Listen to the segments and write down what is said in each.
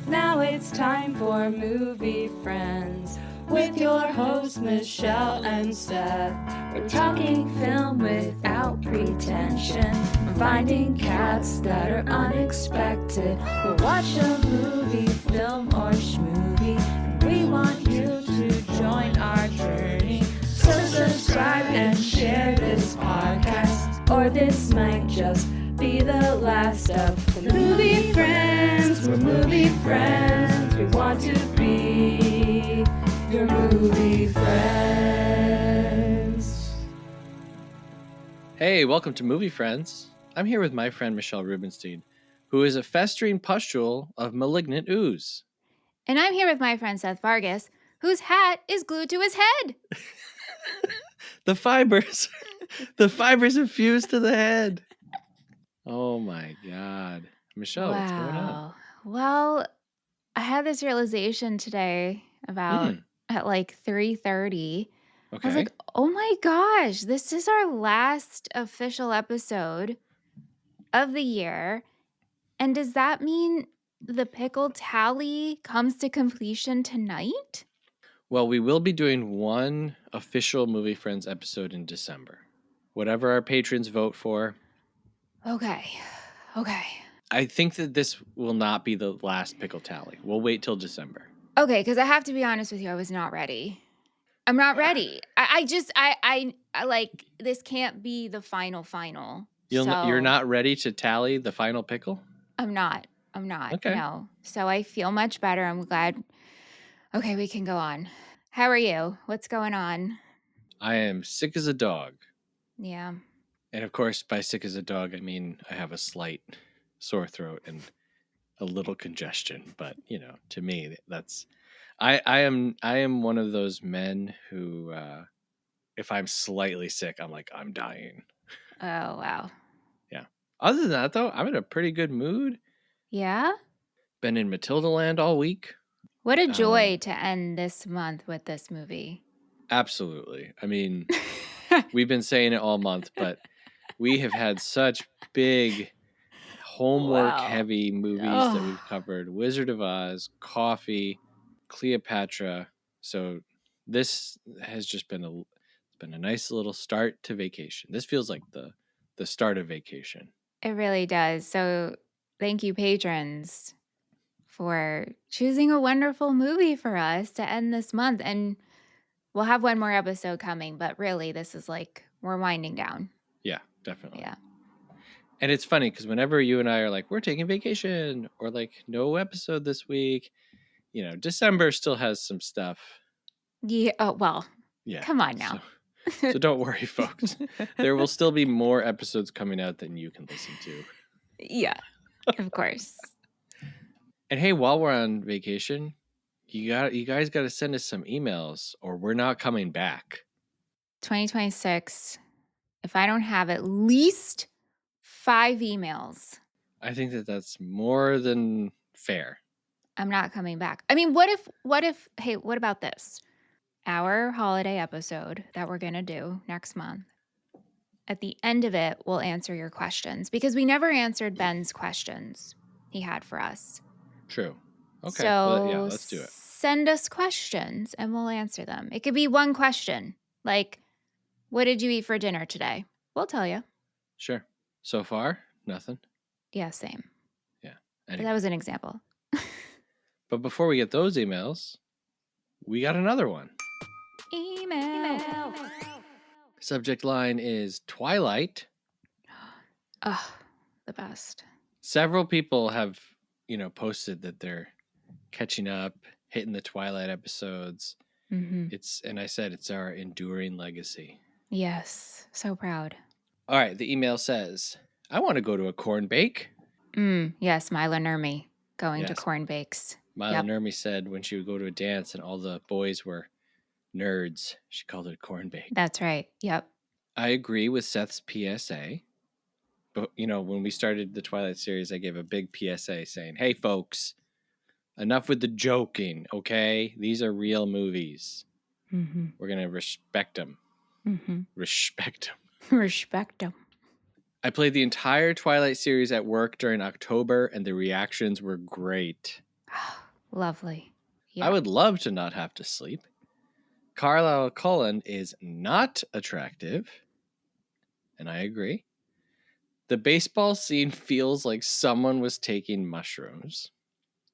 Now it's time for Movie Friends with your hosts Michelle and Seth. We're talking film without pretension. We're finding cats that are unexpected. We'll watch a movie, film, or schmovie, and we want you to join our journey. So subscribe and share this podcast, or this might just be the last of the Movie Friends. We're movie friends. We want to be your movie friends. Hey, welcome to Movie Friends. I'm here with my friend Michelle Rubenstein, who is a festering pustule of malignant ooze. And I'm here with my friend Seth Vargas, whose hat is glued to his head. The fibers have fused to the head. Oh my God. Michelle, what's going on? Well, I had this realization today about at like 3:30. Okay. I was like, oh my gosh, this is our last official episode of the year. And does that mean the pickle tally comes to completion tonight? Well, we will be doing one official Movie Friends episode in December. Whatever our patrons vote for. Okay. I think that this will not be the last pickle tally. We'll wait till December. Okay, because I have to be honest with you, I was not ready. I'm not ready. I like, this can't be the final. You're not ready to tally the final pickle? I'm not. Okay. No. So I feel much better. I'm glad. Okay, we can go on. How are you? What's going on? I am sick as a dog. Yeah. And of course, by sick as a dog, I mean I have a slight sore throat and a little congestion. But, you know, to me, that's I am one of those men who if I'm slightly sick, I'm like, I'm dying. Oh, wow. Yeah. Other than that, though, I'm in a pretty good mood. Yeah? Been in Matilda land all week. What a joy to end this month with this movie. Absolutely. I mean, we've been saying it all month, but we have had such big homework heavy movies that we've covered. Wizard of Oz, Coffee, Cleopatra. So this has just been a nice little start to vacation. This feels like the start of vacation. It really does. So thank you, patrons, for choosing a wonderful movie for us to end this month. And we'll have one more episode coming, but really, this is like, we're winding down. Yeah, definitely. Yeah. And it's funny because whenever you and I are like, we're taking vacation, or like, no episode this week, you know, December still has some stuff. Yeah. Oh, well, yeah. Come on now. So don't worry, folks. There will still be more episodes coming out than you can listen to. Yeah, of course. And hey, while we're on vacation, you guys got to send us some emails or we're not coming back. 2026, if I don't have at least 5 emails, I think that's more than fair. I'm not coming back. I mean, what if, hey, what about this? Our holiday episode that we're going to do next month. At the end of it, we'll answer your questions because we never answered Ben's questions he had for us. True. Okay. So well, yeah, let's do it. Send us questions and we'll answer them. It could be one question, like, what did you eat for dinner today? We'll tell you. Sure. So far, nothing. Yeah, same. Yeah. Anyway. But that was an example. But before we get those emails, we got another one. Email. Subject line is Twilight. Oh, the best. Several people have, posted that they're catching up, hitting the Twilight episodes. Mm-hmm. And I said it's our enduring legacy. Yes, so proud. All right, the email says, I want to go to a corn bake. Yes, Mila Nurmi going to corn bakes. Mila Nurmi said when she would go to a dance and all the boys were nerds, she called it a corn bake. That's right. Yep. I agree with Seth's PSA. But, when we started the Twilight series, I gave a big PSA saying, hey, folks, enough with the joking, okay? These are real movies. Mm-hmm. We're going to respect them. Mm-hmm. Respect them. Respect them. I played the entire Twilight series at work during October, and the reactions were great. Lovely. I would love to not have to sleep. Carlisle Cullen is not attractive. And I agree. The baseball scene feels like someone was taking mushrooms.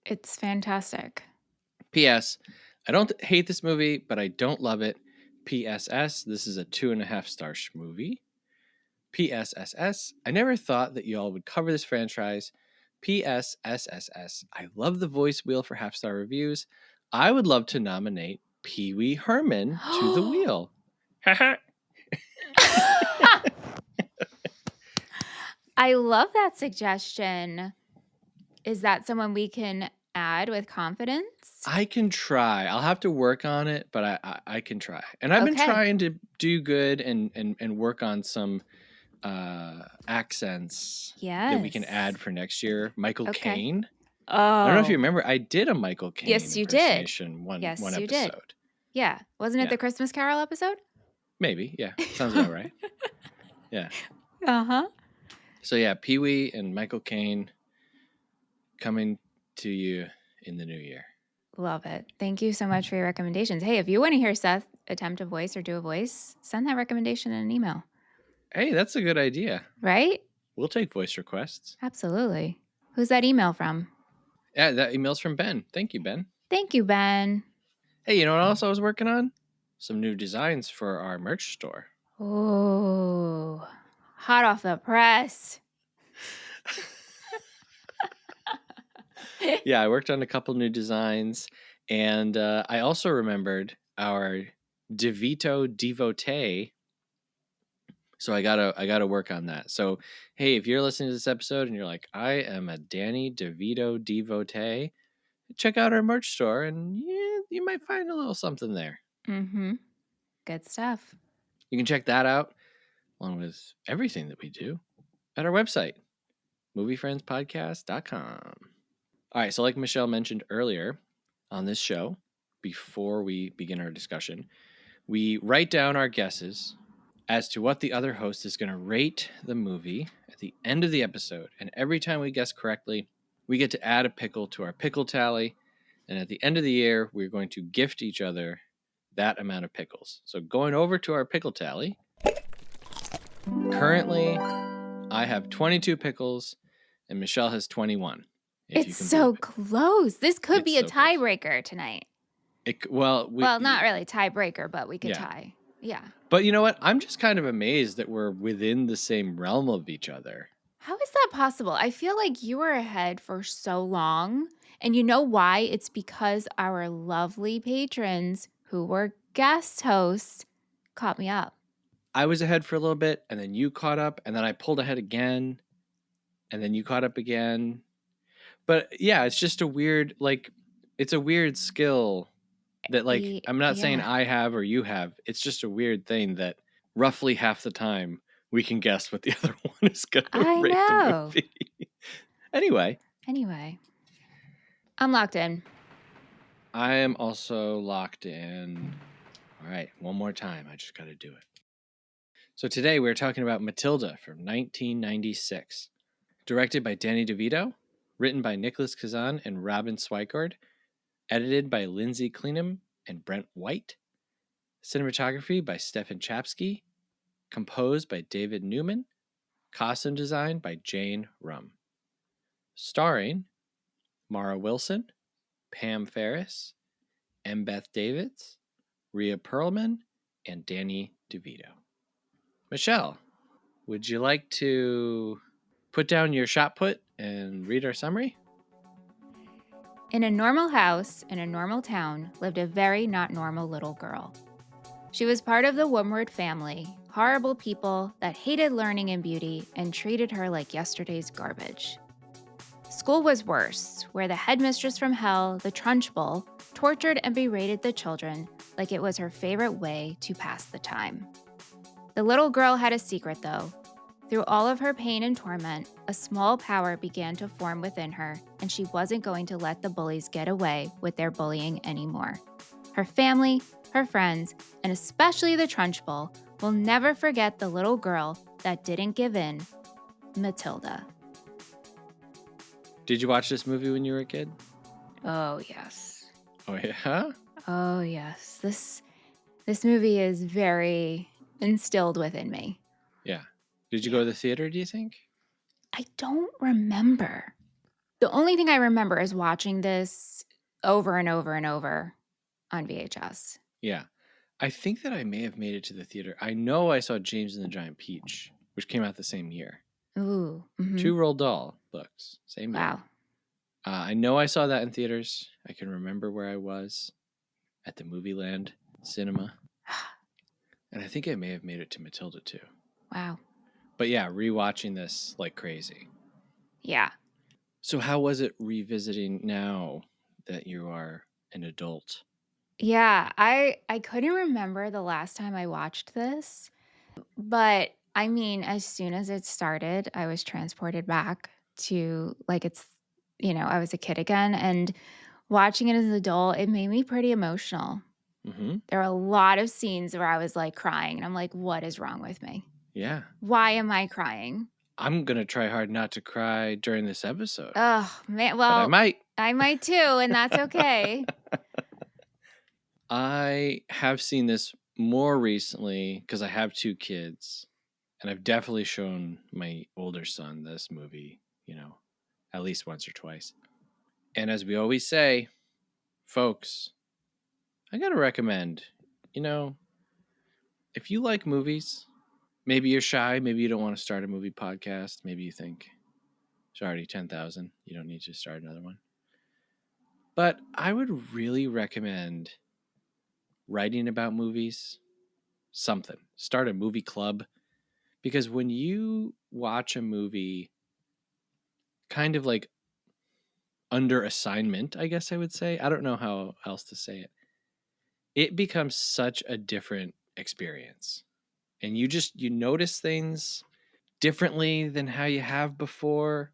It's fantastic. P.S. I don't hate this movie, but I don't love it. P.S.S. This is a 2.5-star movie. P.S.S.S. I never thought that you all would cover this franchise. P.S.S.S.S. I love the voice wheel for half-star reviews. I would love to nominate Pee Wee Herman to the wheel. I love that suggestion. Is that someone we can add with confidence? I can try. I'll have to work on it, but I can try. And I've been trying to do good and work on some accents that we can add for next year. Michael Caine. Oh. I don't know if you remember. I did a Michael Caine impersonation one you episode. did. Yeah. Wasn't it the Christmas Carol episode? Maybe. Yeah. Sounds about right. Yeah. Uh-huh. So yeah, Pee Wee and Michael Caine coming to you in the new year. Love it. Thank you so much for your recommendations. Hey, if you want to hear Seth attempt a voice or do a voice, send that recommendation in an email. Hey, that's a good idea. Right? We'll take voice requests. Absolutely. Who's that email from? Yeah, that email's from Ben. Thank you, Ben. Thank you, Ben. Hey, you know what else I was working on? Some new designs for our merch store. Oh, hot off the press. Yeah, I worked on a couple new designs, and I also remembered our DeVito devotee. So I gotta work on that. So hey, if you're listening to this episode and you're like, I am a Danny DeVito devotee, check out our merch store, and you might find a little something there. Mm-hmm. Good stuff. You can check that out along with everything that we do at our website, moviefriendspodcast.com. All right, so like Michelle mentioned earlier on this show, before we begin our discussion, we write down our guesses as to what the other host is going to rate the movie at the end of the episode. And every time we guess correctly, we get to add a pickle to our pickle tally. And at the end of the year, we're going to gift each other that amount of pickles. So going over to our pickle tally, currently I have 22 pickles and Michelle has 21. It's so close. This could be a tiebreaker tonight. Well, not really tiebreaker, but we could tie. Yeah. But you know what? I'm just kind of amazed that we're within the same realm of each other. How is that possible? I feel like you were ahead for so long. And you know why? It's because our lovely patrons who were guest hosts caught me up. I was ahead for a little bit, and then you caught up, and then I pulled ahead again, and then you caught up again. But yeah, it's just a weird, it's a weird skill that, I'm not saying I have or you have. It's just a weird thing that roughly half the time we can guess what the other one is going to rate the movie. Anyway. I'm locked in. I am also locked in. All right, one more time. I just got to do it. So today we're talking about Matilda from 1996. Directed by Danny DeVito, written by Nicholas Kazan and Robin Swigard, edited by Lindsay Cleenham and Brent White, cinematography by Stefan Chapsky, composed by David Newman, costume design by Jane Rum. Starring Mara Wilson, Pam Ferris, M. Beth Davids, Rhea Perlman, and Danny DeVito. Michelle, would you like to put down your shot put and read our summary? In a normal house in a normal town lived a very not normal little girl. She was part of the Wormwood family, horrible people that hated learning and beauty and treated her like yesterday's garbage. School was worse, where the headmistress from hell, the Trunchbull, tortured and berated the children like it was her favorite way to pass the time. The little girl had a secret, though. Through all of her pain and torment, a small power began to form within her, and she wasn't going to let the bullies get away with their bullying anymore. Her family, her friends, and especially the Trunchbull will never forget the little girl that didn't give in, Matilda. Did you watch this movie when you were a kid? Oh, yes. Oh, yeah? Oh, yes. This movie is very instilled within me. Yeah. Did you go to the theater, do you think? I don't remember. The only thing I remember is watching this over and over and over on VHS. Yeah. I think that I may have made it to the theater. I know I saw James and the Giant Peach, which came out the same year. Ooh. Mm-hmm. 2 Roald Dahl books, same year. Wow. I know I saw that in theaters. I can remember where I was at the Movieland Cinema. And I think I may have made it to Matilda too. Wow. But yeah, rewatching this like crazy. Yeah. So how was it revisiting now that you are an adult? Yeah, I couldn't remember the last time I watched this, but I mean, as soon as it started, I was transported back to like I was a kid again, and watching it as an adult, it made me pretty emotional. Mm-hmm. There are a lot of scenes where I was like crying, and I'm like, what is wrong with me? Yeah. Why am I crying? I'm going to try hard not to cry during this episode. Oh, man. But I Well, might. I might too, and that's okay. I have seen this more recently because I have 2 kids, and I've definitely shown my older son this movie, at least once or twice. And as we always say, folks, I got to recommend, if you like movies, maybe you're shy, maybe you don't want to start a movie podcast, maybe you think it's already 10,000, you don't need to start another one. But I would really recommend writing about movies, something. Start a movie club. Because when you watch a movie kind of like under assignment, I guess I would say, I don't know how else to say it, it becomes such a different experience. And you notice things differently than how you have before.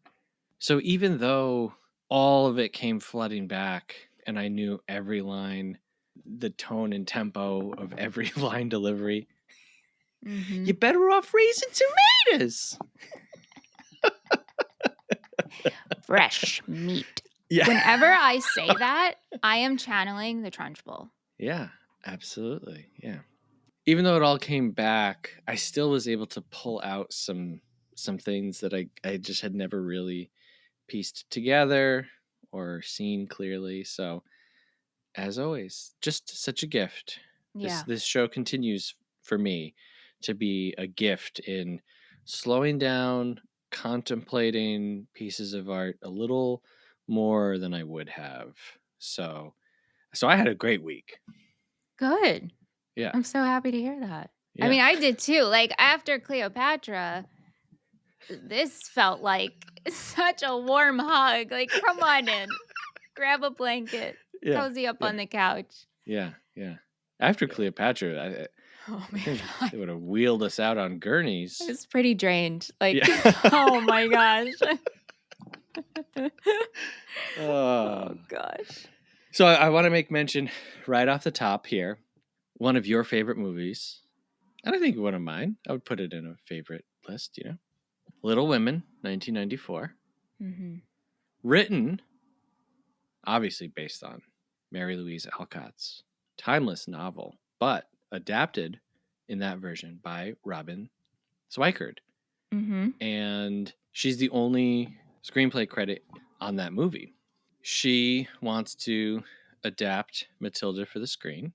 So even though all of it came flooding back and I knew every line, the tone and tempo of every line delivery, you're better off raising tomatoes. Fresh meat. Yeah. Whenever I say that, I am channeling the Trunchbull. Yeah, absolutely. Yeah. Even though it all came back, I still was able to pull out some things that I just had never really pieced together or seen clearly. So, as always, just such a gift. Yeah. This show continues for me to be a gift in slowing down, contemplating pieces of art a little more than I would have. So I had a great week. Good. Yeah. I'm so happy to hear that. Yeah. I mean, I did too. Like after Cleopatra, this felt like such a warm hug. Like, come on in, grab a blanket, cozy up on the couch. Yeah. After Cleopatra, I think they would have wheeled us out on gurneys. I was pretty drained. Like, oh my gosh. Oh gosh. So I want to make mention right off the top here, one of your favorite movies, and I think one of mine. I would put it in a favorite list, Little Women, 1994. Mm-hmm. Written, obviously based on Mary Louise Alcott's timeless novel, but adapted in that version by Robin Swikert. Mm-hmm. And she's the only screenplay credit on that movie. She wants to adapt Matilda for the screen.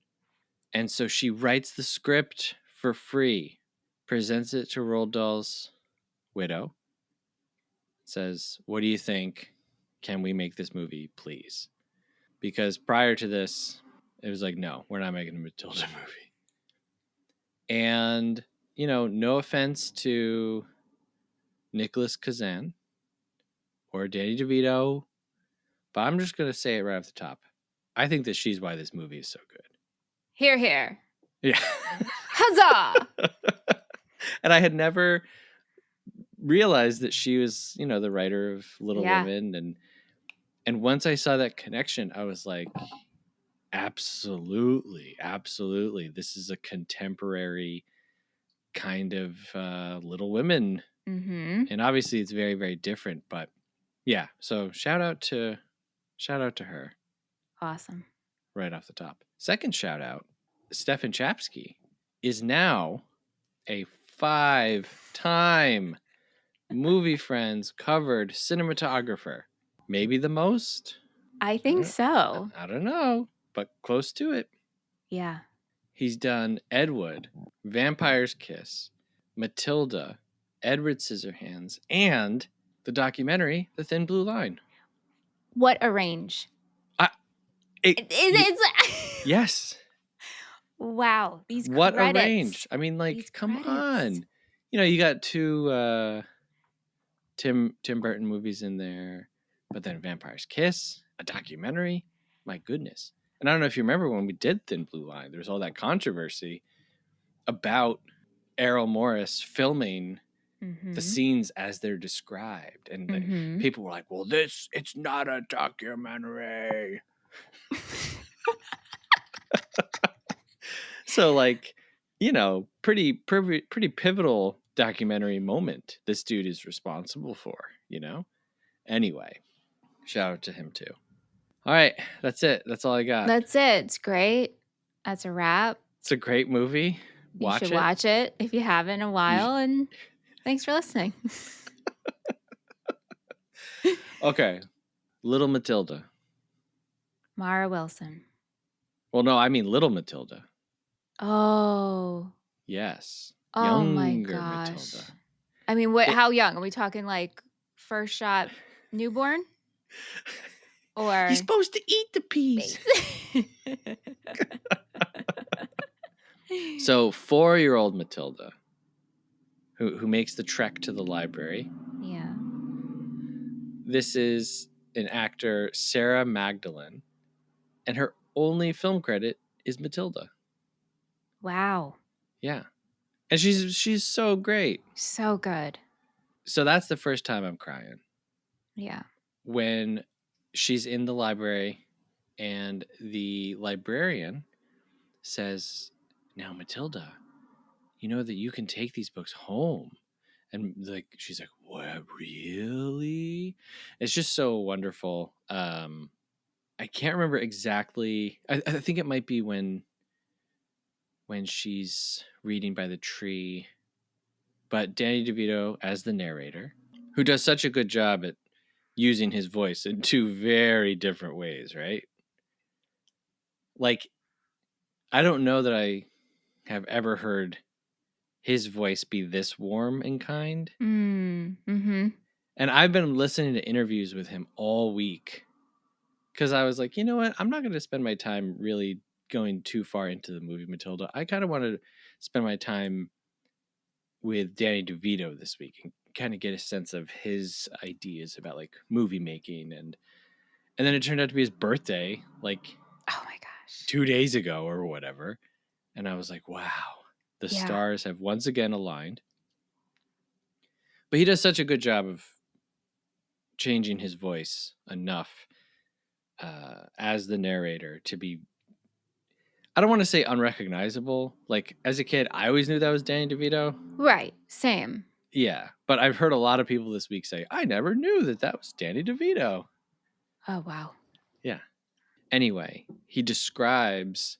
And so she writes the script for free, presents it to Roald Dahl's widow, says, "What do you think? Can we make this movie, please?" Because prior to this, it was like, no, we're not making a Matilda movie. And, no offense to Nicholas Kazan or Danny DeVito, but I'm just going to say it right off the top. I think that she's why this movie is so good. Hear, hear. Yeah. Huzzah! And I had never realized that she was, the writer of Little Women. And once I saw that connection, I was like, absolutely. This is a contemporary kind of Little Women. Mm-hmm. And obviously it's very, very different. But yeah, so shout out to her. Awesome. Right off the top. Second shout out, Stefan Chapsky is now a 5-time Movie Friends covered cinematographer. Maybe the most? I think so. I don't know, but close to it. Yeah. He's done Ed Wood, Vampire's Kiss, Matilda, Edward Scissorhands, and the documentary The Thin Blue Line. What a range. Yes. Wow. These what credits. a range. I mean, like, come on. You know, you got 2 Tim Burton movies in there, but then Vampire's Kiss, a documentary. My goodness. And I don't know if you remember when we did Thin Blue Line, there was all that controversy about Errol Morris filming the scenes as they're described. And then people were like, well, it's not a documentary. So, like, you know, pretty pivotal documentary moment this dude is responsible for, you know? Anyway, shout out to him too. All right, that's it. That's all I got. That's it. It's great. That's a wrap. It's a great movie. You should watch it if you haven't in a while. And thanks for listening. Okay. Little Matilda. Mara Wilson. Well, no, I mean Little Matilda. Oh. Yes. Oh my Younger gosh. Matilda. I mean, how young? Are we talking like first shot newborn? Or he's supposed to eat the peas. So 4-year-old Matilda, who makes the trek to the library. Yeah. This is an actor, Sarah Magdalene, and her only film credit is Matilda. Wow. Yeah. And she's so great. So good. So that's the first time I'm crying. Yeah. When she's in the library and the librarian says, now, Matilda, you know that you can take these books home. And like, she's like, what, really? It's just so wonderful. I can't remember exactly. I think it might be when she's reading by the tree. But Danny DeVito as the narrator, who does such a good job at using his voice in 2 very different ways, right? Like, I don't know that I have ever heard his voice be this warm and kind. Mm-hmm. And I've been listening to interviews with him all week because I was like, you know what? I'm not going to spend my time really going too far into the movie Matilda. I kind of want to spend my time with Danny DeVito this week and kind of get a sense of his ideas about like movie making. And then it turned out to be his birthday, like, oh my gosh, 2 days ago or whatever. And I was like, wow, the stars have once again aligned. But he does such a good job of changing his voice enough as the narrator to be, I don't want to say unrecognizable. Like, as a kid, I always knew that was Danny DeVito. Right. Same. Yeah. But I've heard a lot of people this week say, I never knew that was Danny DeVito. Oh, wow. Yeah. Anyway, he describes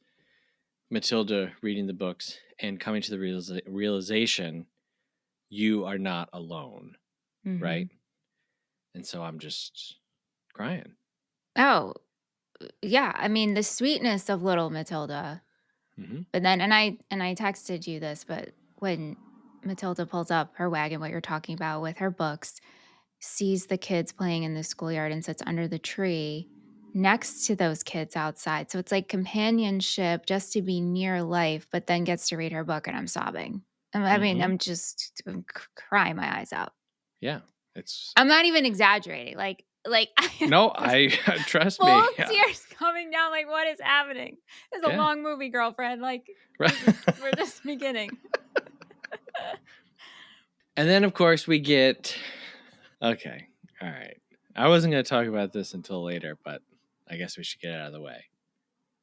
Matilda reading the books and coming to the realization you are not alone. Mm-hmm. Right? And so I'm just crying. Oh, yeah. I mean, the sweetness of little Matilda. Mm-hmm. But then, and I texted you this, but when Matilda pulls up her wagon, what you're talking about with her books, sees the kids playing in the schoolyard and sits under the tree next to those kids outside. So it's like companionship just to be near life, but then gets to read her book and I'm sobbing. I mean, I'm crying my eyes out. Yeah. I'm not even exaggerating. Like no, I trust me. Full tears coming down. Like, what is happening? It's a long movie, girlfriend. Like, we're just beginning. And then, of course, we get. Okay, all right. I wasn't going to talk about this until later, but I guess we should get it out of the way.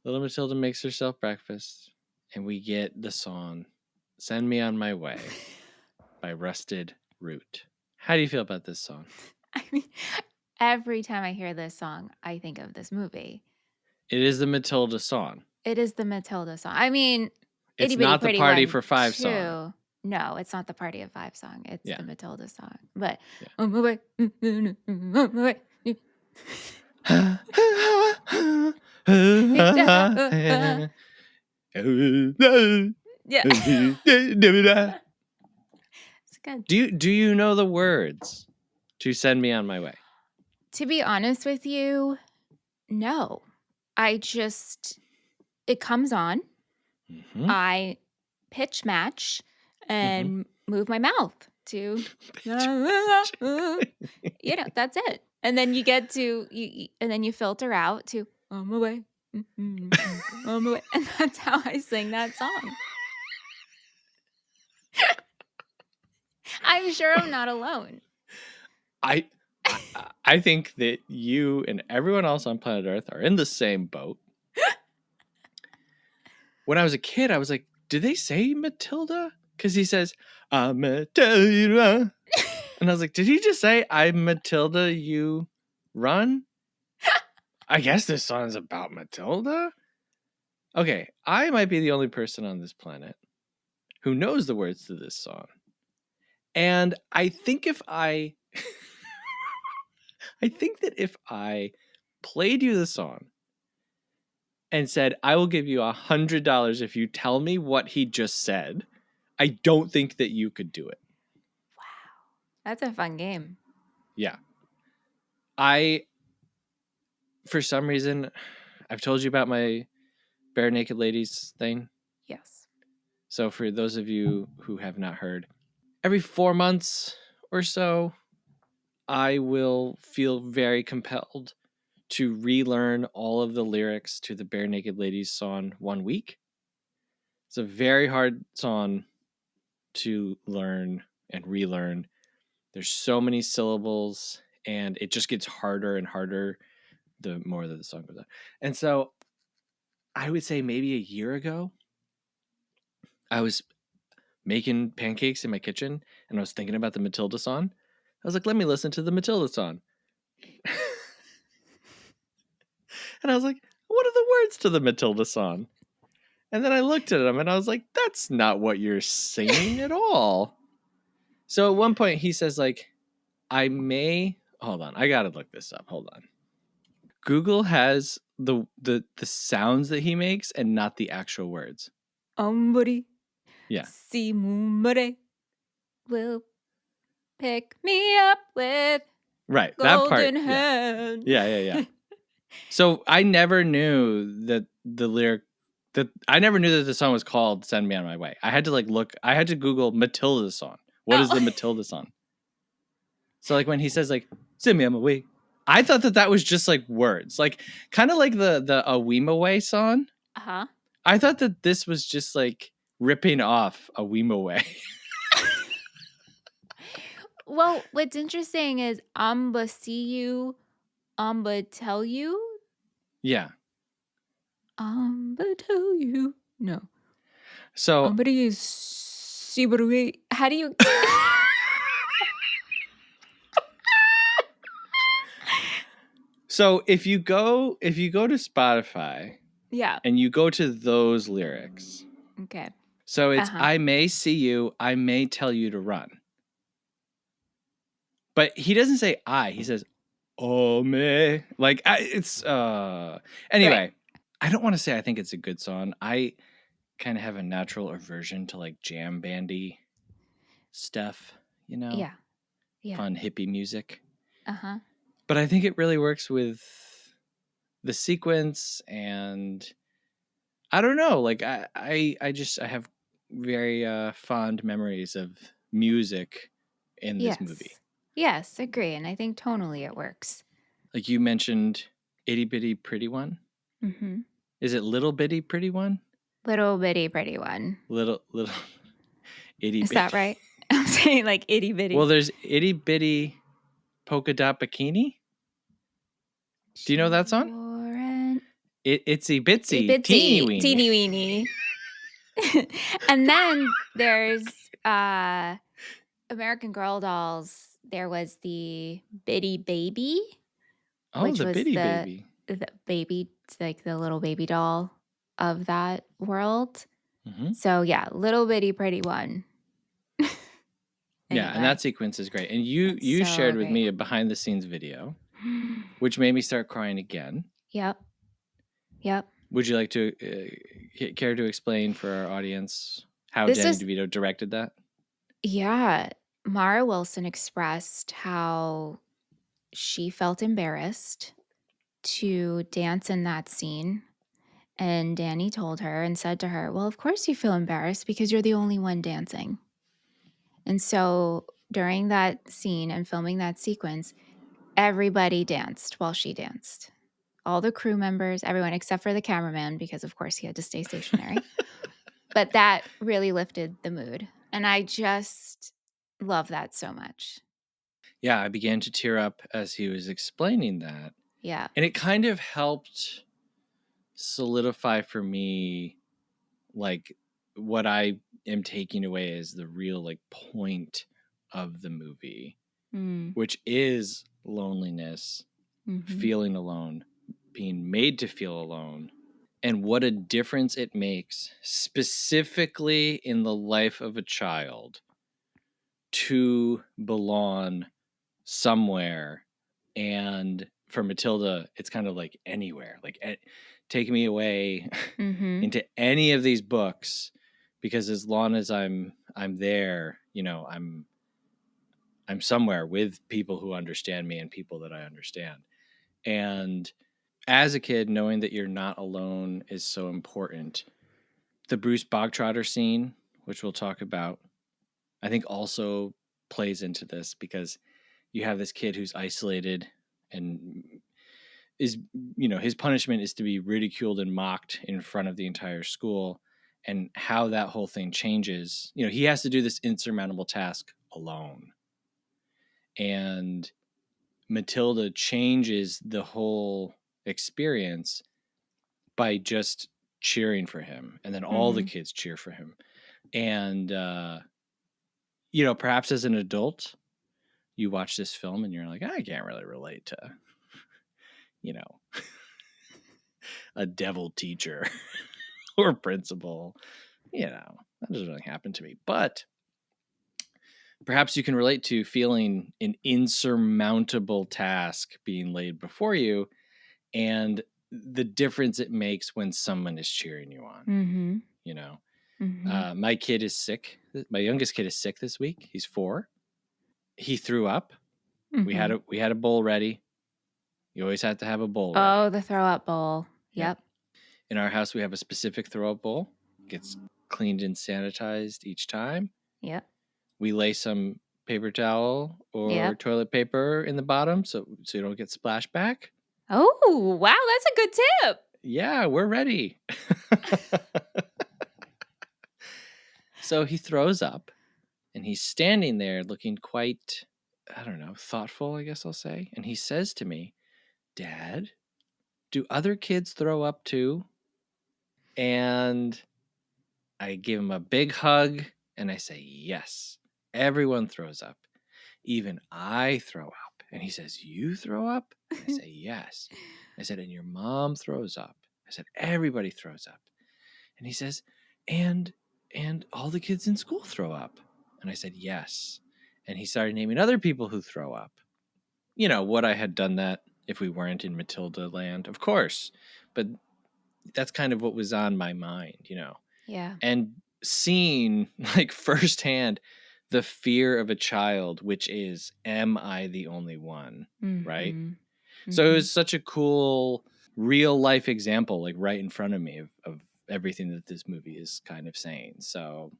Little Matilda makes herself breakfast, and we get the song "Send Me on My Way" by Rusted Root. How do you feel about this song? I mean, every time I hear this song, I think of this movie. It is the Matilda song. It is the Matilda song. I mean, It's Itty Bitty not the Pretty Party One for Five too. song. No, it's not the Party of Five song. It's Yeah. the Matilda song. But Yeah. on my way, on my way. Yeah. It's good. Do you know the words to Send Me on My Way? To be honest with you, no. It comes on. Mm-hmm. I pitch match and move my mouth to, that's it. And then you get to, and then you filter out to, on my way, on my way. And that's how I sing that song. I'm sure I'm not alone. I think that you and everyone else on planet Earth are in the same boat. When I was a kid, I was like, did they say Matilda? Because he says, I'm Matilda. And I was like, did he just say, I'm Matilda, you run? I guess this song is about Matilda? Okay, I might be the only person on this planet who knows the words to this song. And I think if I that if I played you the song and said, I will give you $100 if you tell me what he just said, I don't think that you could do it. Wow. That's a fun game. Yeah. For some reason, I've told you about my Bare Naked Ladies thing. Yes. So for those of you who have not heard, every 4 months or so, I will feel very compelled to relearn all of the lyrics to the Bare Naked Ladies song 1 week. It's a very hard song to learn and relearn. There's so many syllables, and it just gets harder and harder the more that the song goes on. And so I would say maybe a year ago, I was making pancakes in my kitchen, and I was thinking about the Matilda song. I was like, let me listen to the Matilda song. And I was like, what are the words to the Matilda song? And then I looked at him and I was like, that's not what you're singing at all. So at one point he says, like, hold on, I gotta look this up. Hold on. Google has the sounds that he makes and not the actual words. Somebody, yeah. Somebody will pick me up with right golden that part. hand. Yeah. So I never knew that the lyric I never knew that the song was called "Send Me on My Way." I had to I had to Google Matilda's song. What is the Matilda song? So like when he says like "Send me on my way," I thought that was just like words, like kind of like the "A Weema Way" song. Uh-huh. I thought that this was just like ripping off "A Weema Way." Well, what's interesting is Amba see you, Amba tell you. Yeah. Amba tell you. No. So Amba is see. How do you? So if you go to Spotify, yeah, and you go to those lyrics, okay. So it's I may see you, I may tell you to run. But he doesn't say I, he says, oh me. Like it's anyway, right. I don't want to say I think it's a good song. I kind of have a natural aversion to like jam bandy stuff, you know? Yeah. Fun hippie music. Uh-huh. But I think it really works with the sequence, and I don't know, like I have very fond memories of music in this movie. Yes, agree. And I think tonally it works. Like you mentioned Itty Bitty Pretty One. Mm-hmm. Is it Little Bitty Pretty One? Little Bitty Pretty One. Little Itty Bitty. Is that right? I'm saying like itty bitty. Well, there's Itty Bitty Polka Dot Bikini. Do you know that song? Itsy Bitsy Teeny Weeny. Teeny Weeny. And then there's American Girl Dolls. There was the Bitty Baby. Oh, the Bitty Baby. the baby, like the little baby doll of that world. Mm-hmm. So yeah, little bitty pretty one. Yeah, and that sequence is great. And you shared with me a behind the scenes video, which made me start crying again. Yep. Would you like to care to explain for our audience how Danny DeVito directed that? Yeah. Mara Wilson expressed how she felt embarrassed to dance in that scene. And Danny told her and said to her, well, of course you feel embarrassed because you're the only one dancing. And so during that scene and filming that sequence, everybody danced while she danced. All the crew members, everyone except for the cameraman, because of course he had to stay stationary. But that really lifted the mood. And I just love that so much. Yeah, I began to tear up as he was explaining that. Yeah. And it kind of helped solidify for me, like, what I am taking away as the real, like, point of the movie, which is loneliness, feeling alone, being made to feel alone, and what a difference it makes, specifically in the life of a child, to belong somewhere. And for Matilda, it's kind of like anywhere, like take me away into any of these books, because as long as I'm there, you know, I'm somewhere with people who understand me and people that I understand. And as a kid, knowing that you're not alone is so important. The Bruce Bogtrotter scene, which we'll talk about, I think also plays into this, because you have this kid who's isolated and is, you know, his punishment is to be ridiculed and mocked in front of the entire school, and how that whole thing changes. You know, he has to do this insurmountable task alone. And Matilda changes the whole experience by just cheering for him. And then all the kids cheer for him. And, you know, perhaps as an adult, you watch this film and you're like, I can't really relate to, you know, a devil teacher or principal. You know, that doesn't really happen to me. But perhaps you can relate to feeling an insurmountable task being laid before you, and the difference it makes when someone is cheering you on. You know, my kid is sick. My youngest kid is sick this week. He's 4. He threw up. We had a bowl ready. You always have to have a bowl ready. Oh, the throw up bowl. Yep. In our house, we have a specific throw up bowl. It gets cleaned and sanitized each time. Yep. We lay some paper towel or toilet paper in the bottom so you don't get splashback. Oh, wow. That's a good tip. Yeah, we're ready. So he throws up and he's standing there looking quite, I don't know, thoughtful, I guess I'll say. And he says to me, Dad, do other kids throw up too? And I give him a big hug and I say, yes, everyone throws up. Even I throw up. And he says, you throw up? And I say, yes. I said, and your mom throws up. I said, everybody throws up. And he says, and all the kids in school throw up. And I said, yes. And he started naming other people who throw up. You know, would I had done that if we weren't in Matilda land? Of course. But that's kind of what was on my mind, you know. Yeah. And seeing, like, firsthand the fear of a child, which is, am I the only one? Right? So it was such a cool real life example, like right in front of me of everything that this movie is kind of saying. So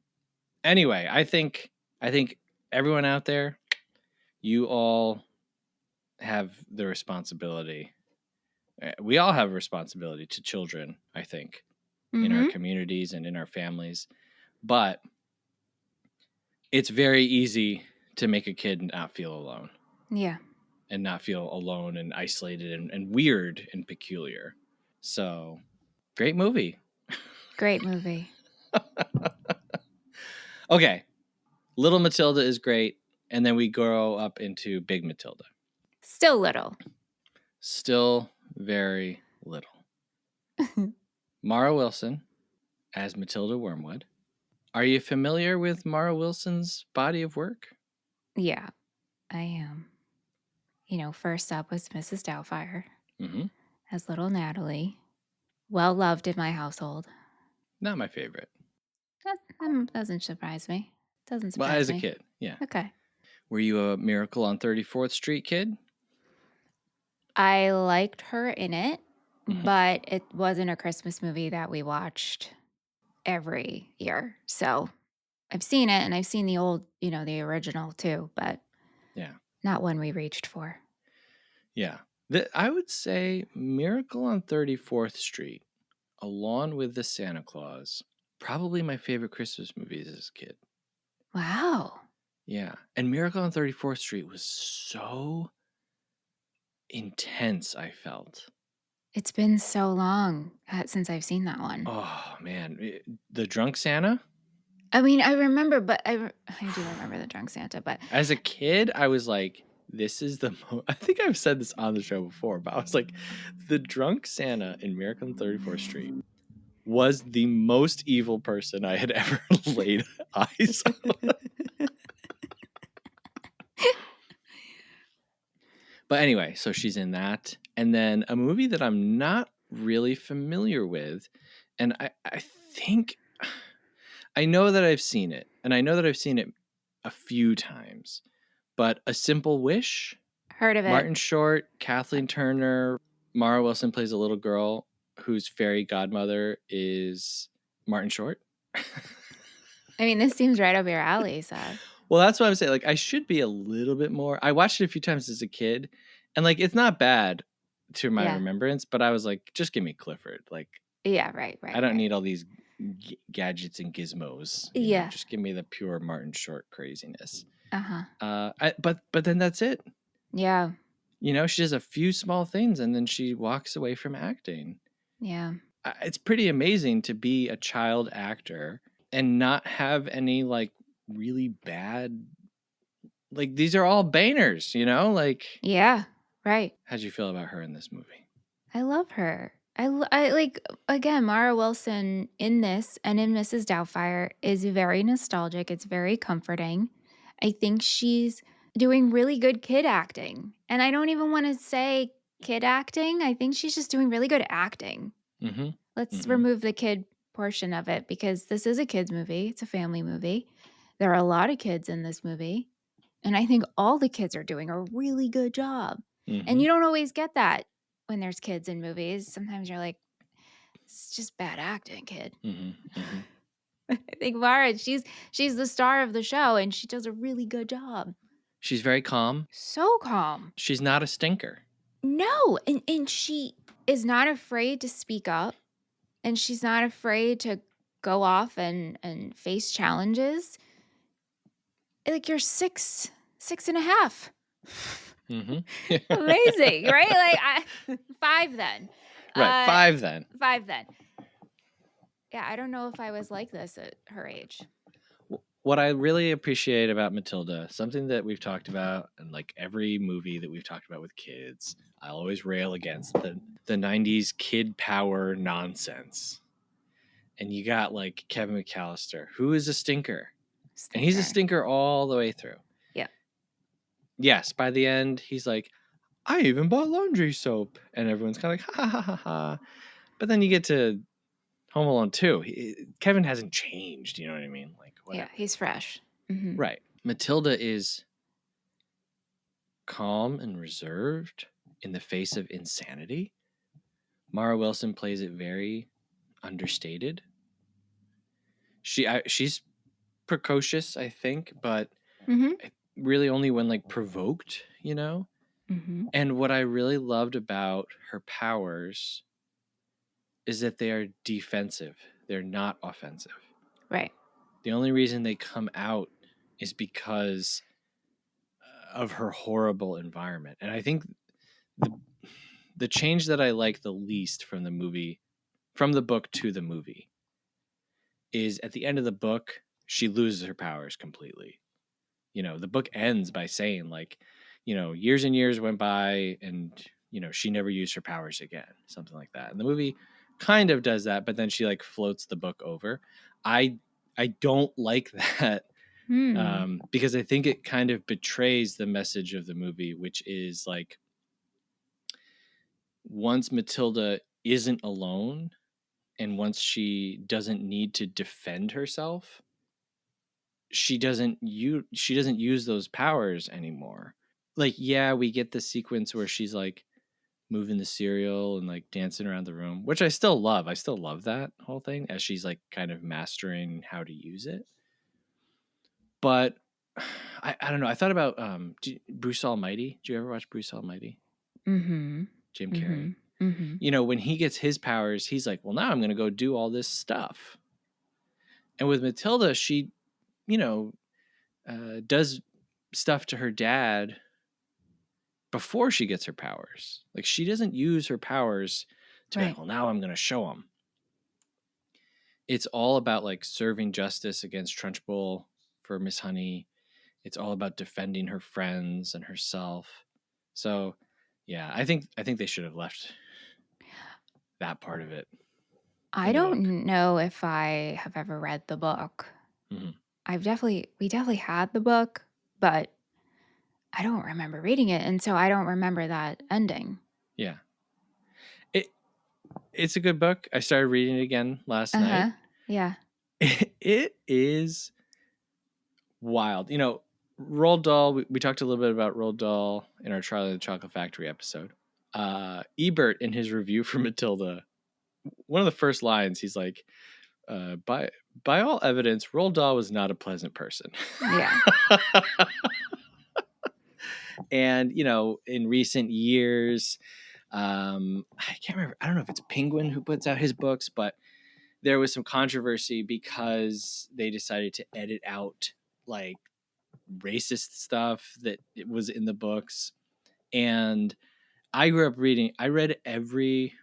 anyway, I think everyone out there, you all have the responsibility. We all have a responsibility to children, I think, in our communities and in our families. But it's very easy to make a kid not feel alone. Yeah. And not feel alone and isolated and weird and peculiar. So, great movie. Great movie. Okay. Little Matilda is great. And then we grow up into Big Matilda. Still little. Still very little. Mara Wilson as Matilda Wormwood. Are you familiar with Mara Wilson's body of work? Yeah, I am. First up was Mrs. Doubtfire as little Natalie. Well loved in my household. Not my favorite. That doesn't surprise me. Doesn't Well, surprise as a me. kid, yeah. Okay. Were you a Miracle on 34th Street kid? I liked her in it, but it wasn't a Christmas movie that we watched every year. So I've seen it, and I've seen the old, the original too, but Yeah. not one we reached for. Yeah. I would say Miracle on 34th Street, along with the Santa Claus, probably my favorite Christmas movies as a kid. Wow. Yeah. And Miracle on 34th Street was so intense, I felt. It's been so long since I've seen that one. Oh, man. The Drunk Santa? I mean, I remember, but I do remember the Drunk Santa, but as a kid, I was like, this is the I think I've said this on the show before, but I was like, the Drunk Santa in Miracle on 34th Street was the most evil person I had ever laid eyes on. But anyway, so she's in that. And then a movie that I'm not really familiar with. And I think I know that I've seen it. And I know that I've seen it a few times. But A Simple Wish? Heard of it. Martin Short, Kathleen Turner, Mara Wilson plays a little girl whose fairy godmother is Martin Short. I mean, this seems right up your alley, Seth. Well, that's what I'm saying. Like, I should be a little bit more. I watched it a few times as a kid, and like, it's not bad to my remembrance. But I was like, just give me Clifford. Like, yeah, right. I don't need all these gadgets and gizmos. You know, just give me the pure Martin Short craziness. But then that's it. Yeah. You know, she does a few small things and then she walks away from acting. Yeah. It's pretty amazing to be a child actor and not have any like really bad, like these are all bangers, you know, like. Yeah, right. How'd you feel about her in this movie? I love her. I like, again, Mara Wilson in this and in Mrs. Doubtfire is very nostalgic. It's very comforting. I think she's doing really good kid acting. And I don't even want to say kid acting. I think she's just doing really good acting. Let's remove the kid portion of it because this is a kid's movie. It's a family movie. There are a lot of kids in this movie. And I think all the kids are doing a really good job. And you don't always get that when there's kids in movies. Sometimes you're like, it's just bad acting, kid. I think Mara, she's the star of the show and she does a really good job. She's very calm. So calm. She's not a stinker. No. And she is not afraid to speak up. And she's not afraid to go off and face challenges. Like you're 6.5. Amazing, right? Like 5 then. Right, 5 then. 5 then. Yeah, I don't know if I was like this at her age. What I really appreciate about Matilda, something that we've talked about in like every movie that we've talked about with kids, I always rail against the 90s kid power nonsense. And you got like Kevin McAllister, who is a stinker. And he's a stinker all the way through. Yeah. Yes, by the end, he's like, I even bought laundry soap. And everyone's kind of like, ha, ha, ha, ha. But then you get to Home Alone 2. Kevin hasn't changed, you know what I mean? Like, whatever. Yeah, he's fresh. Right. Matilda is calm and reserved in the face of insanity. Mara Wilson plays it very understated. She's precocious, I think, but really only when like provoked, you know? And what I really loved about her powers is that they are defensive. They're not offensive. Right. The only reason they come out is because of her horrible environment. And I think the change that I like the least from the movie, from the book to the movie, is at the end of the book, she loses her powers completely. You know, the book ends by saying like, you know, years and years went by and she never used her powers again, something like that. And the movie kind of does that, but then she like floats the book over. I don't like that because I think it kind of betrays the message of the movie, which is like once Matilda isn't alone and once she doesn't need to defend herself, she doesn't use those powers anymore. Like, yeah, we get the sequence where she's like moving the cereal and like dancing around the room, which I still love. I still love that whole thing as she's like kind of mastering how to use it. But I don't know. I thought about Bruce Almighty. Did you ever watch Bruce Almighty? Mm-hmm. Jim Carrey. Mm-hmm. When he gets his powers, he's like, well, now I'm going to go do all this stuff. And with Matilda, she, does stuff to her dad before she gets her powers. Like, she doesn't use her powers to be like, well, now I'm going to show him. It's all about like serving justice against Trunchbull for Miss Honey. It's all about defending her friends and herself. So, yeah, I think they should have left that part of it. I don't know if I have ever read the book. Mm-hmm. We definitely had the book, but I don't remember reading it, and so I don't remember that ending. Yeah. It's a good book. I started reading it again last night. Yeah. It is wild. Roald Dahl, we talked a little bit about Roald Dahl in our Charlie and the Chocolate Factory episode. Ebert, in his review for Matilda, one of the first lines, he's like, by all evidence, Roald Dahl was not a pleasant person. Yeah. And, in recent years, I can't remember. I don't know if it's Penguin who puts out his books, but there was some controversy because they decided to edit out like racist stuff that it was in the books. And I read every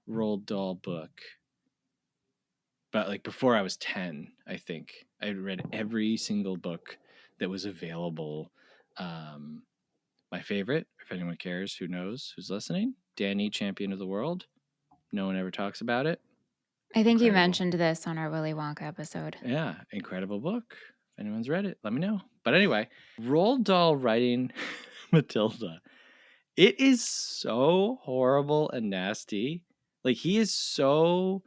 Roald Dahl book, but like before I was 10, I think I read every single book that was available. My favorite, if anyone cares, who knows, who's listening, Danny, Champion of the World. No one ever talks about it. I think you mentioned this on our Willy Wonka episode. Yeah, incredible book. If anyone's read it, let me know. But anyway, Roald Dahl writing Matilda, it is so horrible and nasty. Like, he is so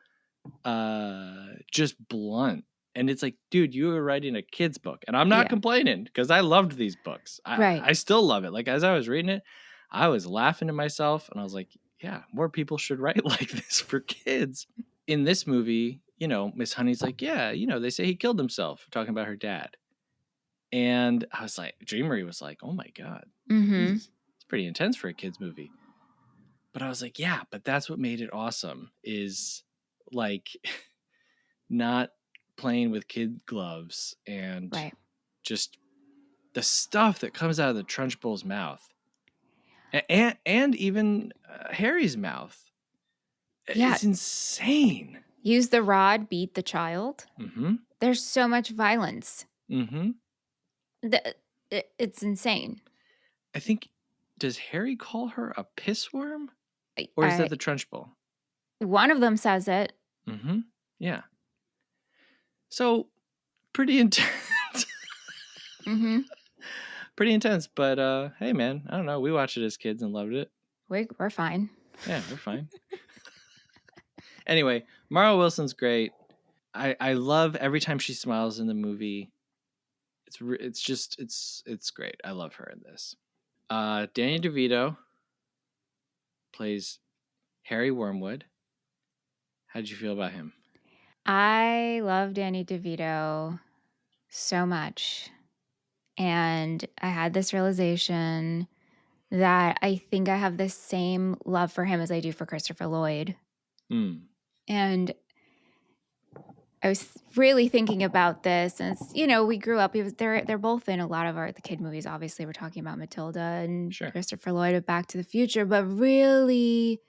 just blunt. And it's like, dude, you were writing a kid's book. And I'm not complaining because I loved these books. I still love it. Like, as I was reading it, I was laughing to myself and I was like, yeah, more people should write like this for kids. In this movie, Miss Honey's like, yeah, they say he killed himself, talking about her dad. And I was like, Dreamery was like, oh my God, it's pretty intense for a kid's movie. But I was like, yeah, but that's what made it awesome, is like not playing with kid gloves and just the stuff that comes out of the Trunchbull's mouth and even Harry's mouth. Yeah. It's insane. Use the rod, beat the child. Mm-hmm. There's so much violence. Mm-hmm. It's insane. I think, does Harry call her a pissworm? Or is that the Trunchbull? One of them says it. Mm-hmm. Yeah. So, pretty intense. Pretty intense, but hey, man, I don't know. We watched it as kids and loved it. We're fine. Yeah, we're fine. Anyway, Mara Wilson's great. I love every time she smiles in the movie. It's great. I love her in this. Danny DeVito plays Harry Wormwood. How did you feel about him? I love Danny DeVito so much. And I had this realization that I think I have the same love for him as I do for Christopher Lloyd. And I was really thinking about this, and we grew up. They're both in a lot of the kid movies. Obviously, we're talking about Matilda and Christopher Lloyd of Back to the Future, but really,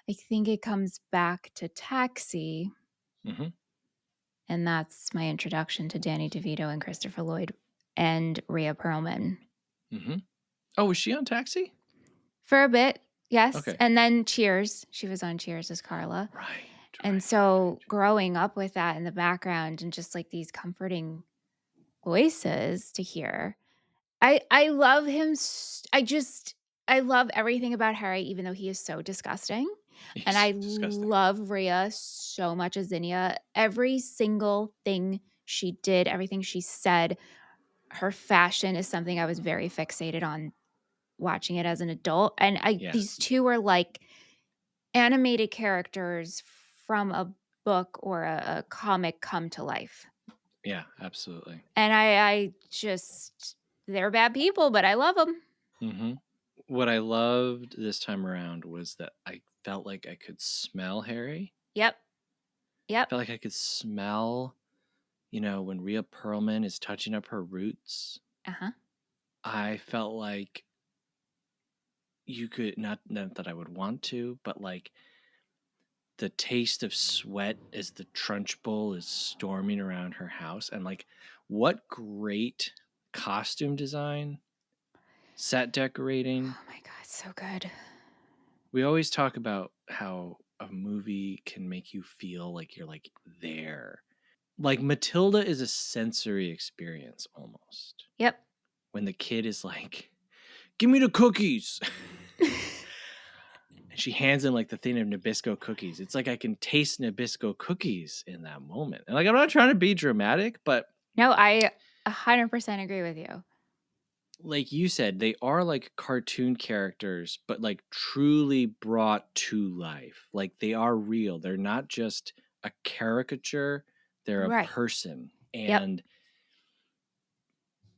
I think it comes back to Taxi, and that's my introduction to Danny DeVito and Christopher Lloyd and Rhea Perlman. Oh, was she on Taxi? For a bit. Yes. Okay. And then Cheers. She was on Cheers as Carla. Right. And so growing up with that in the background and just like these comforting voices to hear. I love him. I love everything about Harry, even though he is so disgusting. And He's I disgusting. love Rhea so much as Zinnia. Every single thing she did, everything she said, her fashion is something I was very fixated on watching it as an adult. And Yeah. these two are like animated characters from a book or a comic come to life. Yeah, absolutely. And I just they're bad people, but I love them. Mm-hmm. What I loved this time around was that I felt like I could smell Harry. Yep. I felt like I could smell, when Rhea Perlman is touching up her roots. Uh-huh. I felt like you could, not that I would want to, but like the taste of sweat as the Trunchbull is storming around her house. And like, what great costume design, set decorating. Oh my god, so good. We always talk about how a movie can make you feel like you're like there. Like Matilda is a sensory experience almost. Yep. When the kid is like, "Give me the cookies." And she hands him like the thing of Nabisco cookies. It's like I can taste Nabisco cookies in that moment. And like, I'm not trying to be dramatic, but No, I 100% agree with you. like you said, they are like cartoon characters, but like truly brought to life. Like they are real. They're not just a caricature, they're a Right. person. Yep. And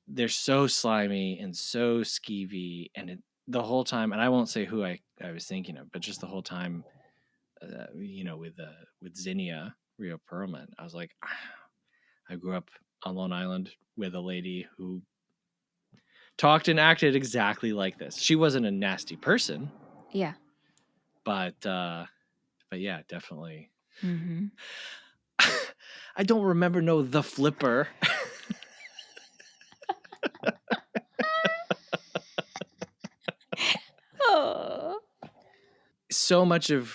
they're so slimy and so skeevy. And the whole time, and I won't say who I was thinking of, but just the whole time, with Zinnia, Rhea Perlman, I was like, I grew up on Long Island with a lady who talked and acted exactly like this. She wasn't a nasty person. Yeah. But yeah, definitely. Mm-hmm. I don't remember the flipper. Oh. So much of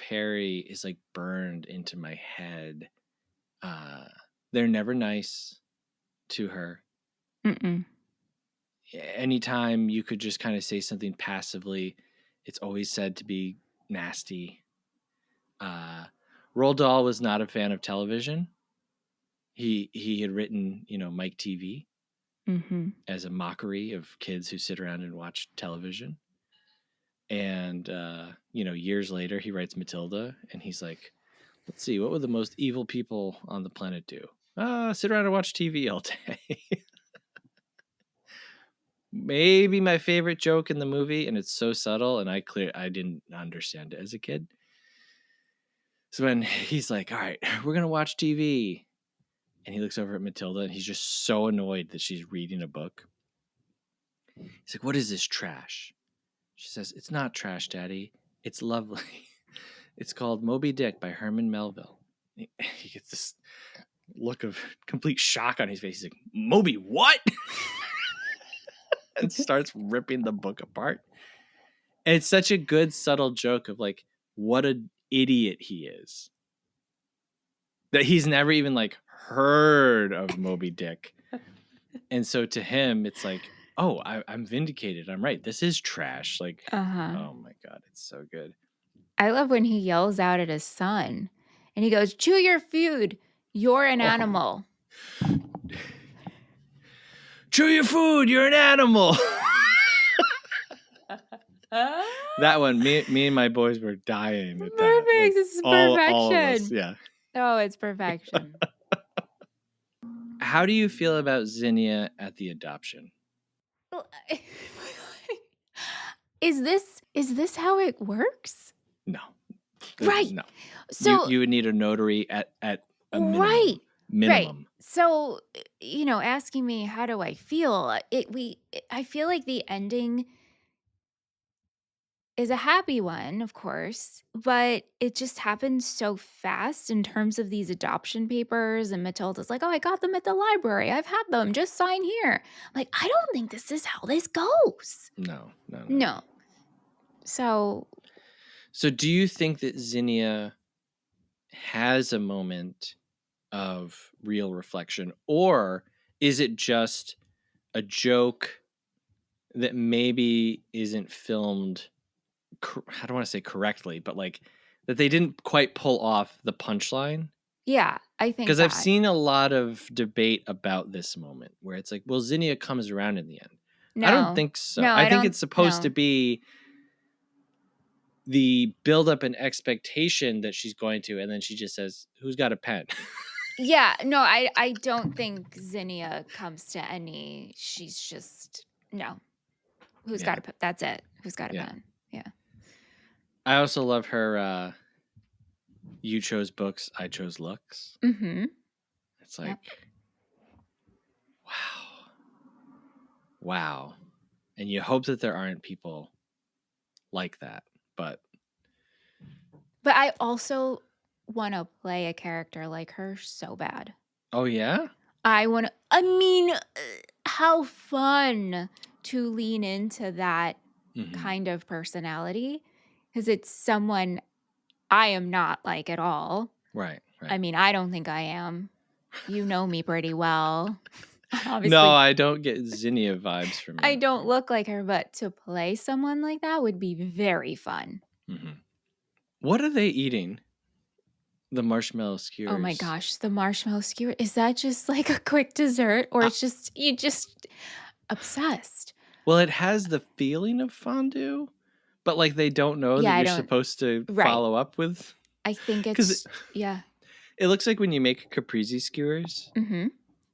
Harry is like burned into my head. They're never nice to her. Mm-mm. Anytime you could just kind of say something passively, it's always said to be nasty. Roald Dahl was not a fan of television. He had written, Mike TV Mm-hmm. as a mockery of kids who sit around and watch television. And, years later, he writes Matilda, and he's like, let's see, what would the most evil people on the planet do? Sit around and watch TV all day. Maybe my favorite joke in the movie, and it's so subtle, and I didn't understand it as a kid. So when he's like, all right, we're going to watch TV. And he looks over at Matilda, and he's just so annoyed that she's reading a book. He's like, what is this trash? She says, it's not trash, Daddy. It's lovely. It's called Moby Dick by Herman Melville. He gets this look of complete shock on his face. He's like, Moby what? And starts ripping the book apart. And it's such a good, subtle joke of like, what an idiot he is. That he's never even like heard of Moby Dick. And so to him, it's like, oh, I'm vindicated. I'm right. This is trash. Like, oh my God, it's so good. I love when he yells out at his son and he goes, chew your food. You're an animal. Chew your food. You're an animal. That one, me and my boys were dying at that. Perfect. Like, This is all perfection. of us, yeah. Oh, it's perfection. How do you feel about Zinnia at the adoption? Is this how it works? No. Right. No. So you would need a notary at a minimum. Right. Minimum. So, asking me how do I feel? I feel like the ending is a happy one, of course, but it just happened so fast in terms of these adoption papers. And Matilda's like, oh, I got them at the library. I've had them. Just sign here. Like, I don't think this is how this goes. No. No. So do you think that Zinnia has a moment of real reflection, or is it just a joke that maybe isn't filmed, I don't want to say correctly, but like that they didn't quite pull off the punchline? yeah, I think Because that. I've seen a lot of debate about this moment where it's like, well, Zinnia comes around in the end. No. I don't think so. No, I think it's supposed to be the buildup and expectation that she's going to, and then she just says, "Who's got a pen?" Yeah, no, I don't think Zinnia comes to any. She's just no. Who's got a pen? That's it. Who's got a pen? Yeah. I also love her. You chose books, I chose looks. Mm-hmm. It's like, wow, and you hope that there aren't people like that, but I also want to play a character like her so bad. Oh yeah? I mean, how fun to lean into that kind of personality, because it's someone I am not like at all. Right. I mean, I don't think I am. You know me pretty well. Obviously, No, I don't get Zinnia vibes from you. I don't look like her, but to play someone like that would be very fun. Mm-hmm. What are they eating? The marshmallow skewers. Oh my gosh, the marshmallow skewer. Is that just like a quick dessert, or it's just you just obsessed? Well, it has the feeling of fondue, but like they don't know that you're supposed to follow up with. I think it's It looks like when you make caprese skewers Mm-hmm.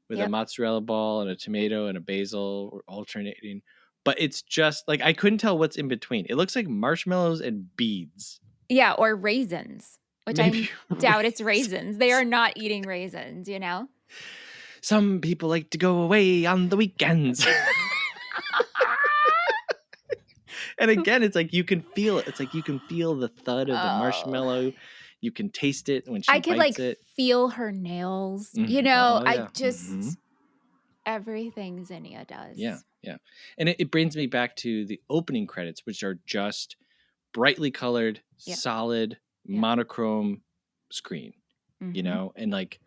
with a mozzarella ball and a tomato and a basil or alternating, but it's just like I couldn't tell what's in between. It looks like marshmallows and beads. Yeah, or raisins, which I doubt it's raisins. They are not eating raisins, you know? Some people like to go away on the weekends. And again, it's like you can feel it. It's like you can feel the thud of the marshmallow. You can taste it when she bites it. I could feel her nails. Mm-hmm. You know, I just everything Zinnia does. Yeah. And it brings me back to the opening credits, which are just brightly colored, solid, monochrome screen. Mm-hmm. You know, and like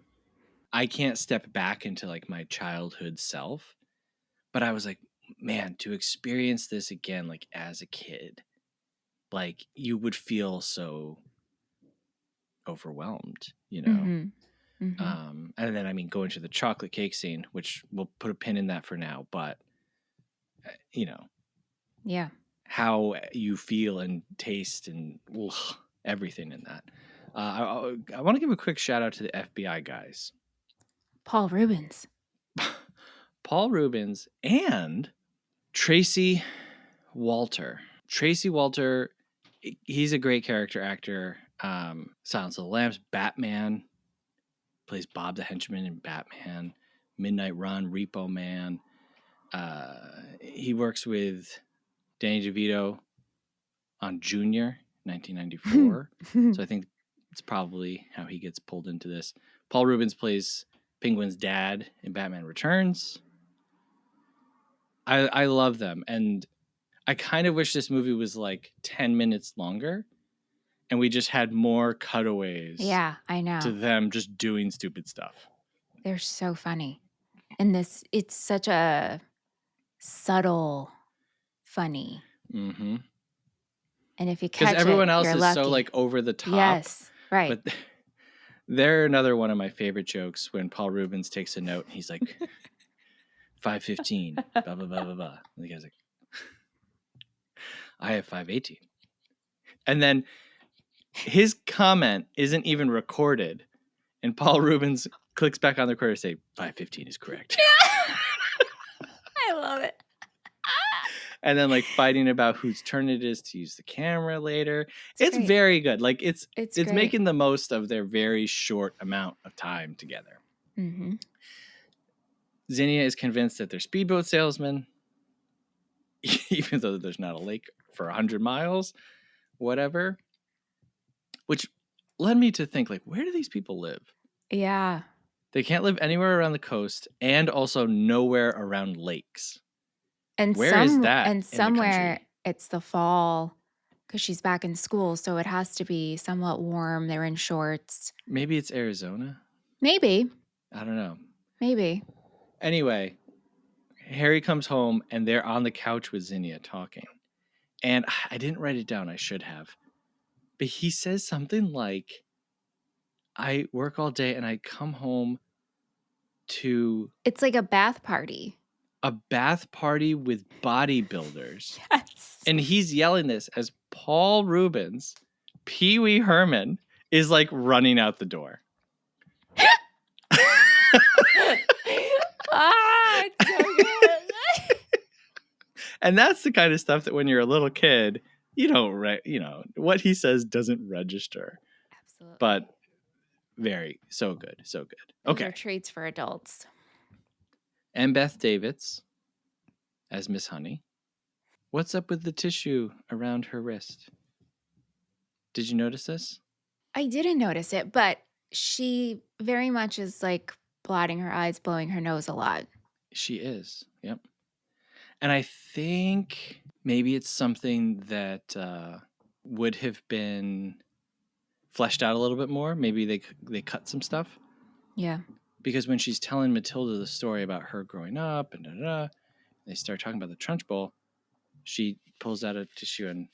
I can't step back into like my childhood self, but I was like, man, to experience this again, like as a kid, like you would feel so overwhelmed, you know? Mm-hmm. Mm-hmm. And then, I mean, going to the chocolate cake scene, which we'll put a pin in that for now, but you know, how you feel and taste and everything in that. I want to give a quick shout out to the FBI guys. Paul Reubens and Tracy Walter. Tracy Walter, he's a great character actor. Silence of the Lambs, Batman, plays Bob the Henchman in Batman, Midnight Run, Repo Man. He works with Danny DeVito on Junior, 1994. So I think it's probably how he gets pulled into this. Paul Reubens plays Penguin's dad in Batman Returns. I love them, and I kind of wish this movie was like 10 minutes longer and we just had more cutaways. Yeah, I know. To them just doing stupid stuff. They're so funny. And it's such a subtle funny. Mm-hmm. And if you catch it, because everyone else you're is lucky. So like over the top. Yes, right. But they're another one of my favorite jokes when Paul Reubens takes a note and he's like, 5:15, blah, blah, blah, blah, blah. And the guy's like, I have 5:18. And then his comment isn't even recorded. And Paul Reubens clicks back on the recorder to say, 5:15 is correct. I love it. And then like fighting about whose turn it is to use the camera later. It's very good. Like it's making the most of their very short amount of time together. Mm-hmm. Zinnia is convinced that they're speedboat salesmen, even though there's not a lake for 100 miles, whatever. Which led me to think, like, where do these people live? Yeah. They can't live anywhere around the coast and also nowhere around lakes. And where is that? And somewhere it's the fall because she's back in school, so it has to be somewhat warm. They're in shorts. Maybe it's Arizona. Maybe. I don't know. Maybe. Anyway, Harry comes home and they're on the couch with Zinnia talking. And I didn't write it down. I should have. But he says something like, I work all day and I come home to It's like a bath party. a bath party with bodybuilders. Yes. And he's yelling this as Paul Rubens, Pee Wee Herman, is like running out the door. It's so good. And that's the kind of stuff that when you're a little kid, you don't, what he says doesn't register. Absolutely. But so good. Those Okay. are treats for adults. And Beth Davids as Miss Honey. What's up with the tissue around her wrist? Did you notice this? I didn't notice it, but she very much is like blotting her eyes, blowing her nose a lot. She is. Yep. And I think maybe it's something that would have been fleshed out a little bit more. Maybe they cut some stuff. Yeah. Because when she's telling Matilda the story about her growing up and they start talking about the Trunchbull, she pulls out a tissue and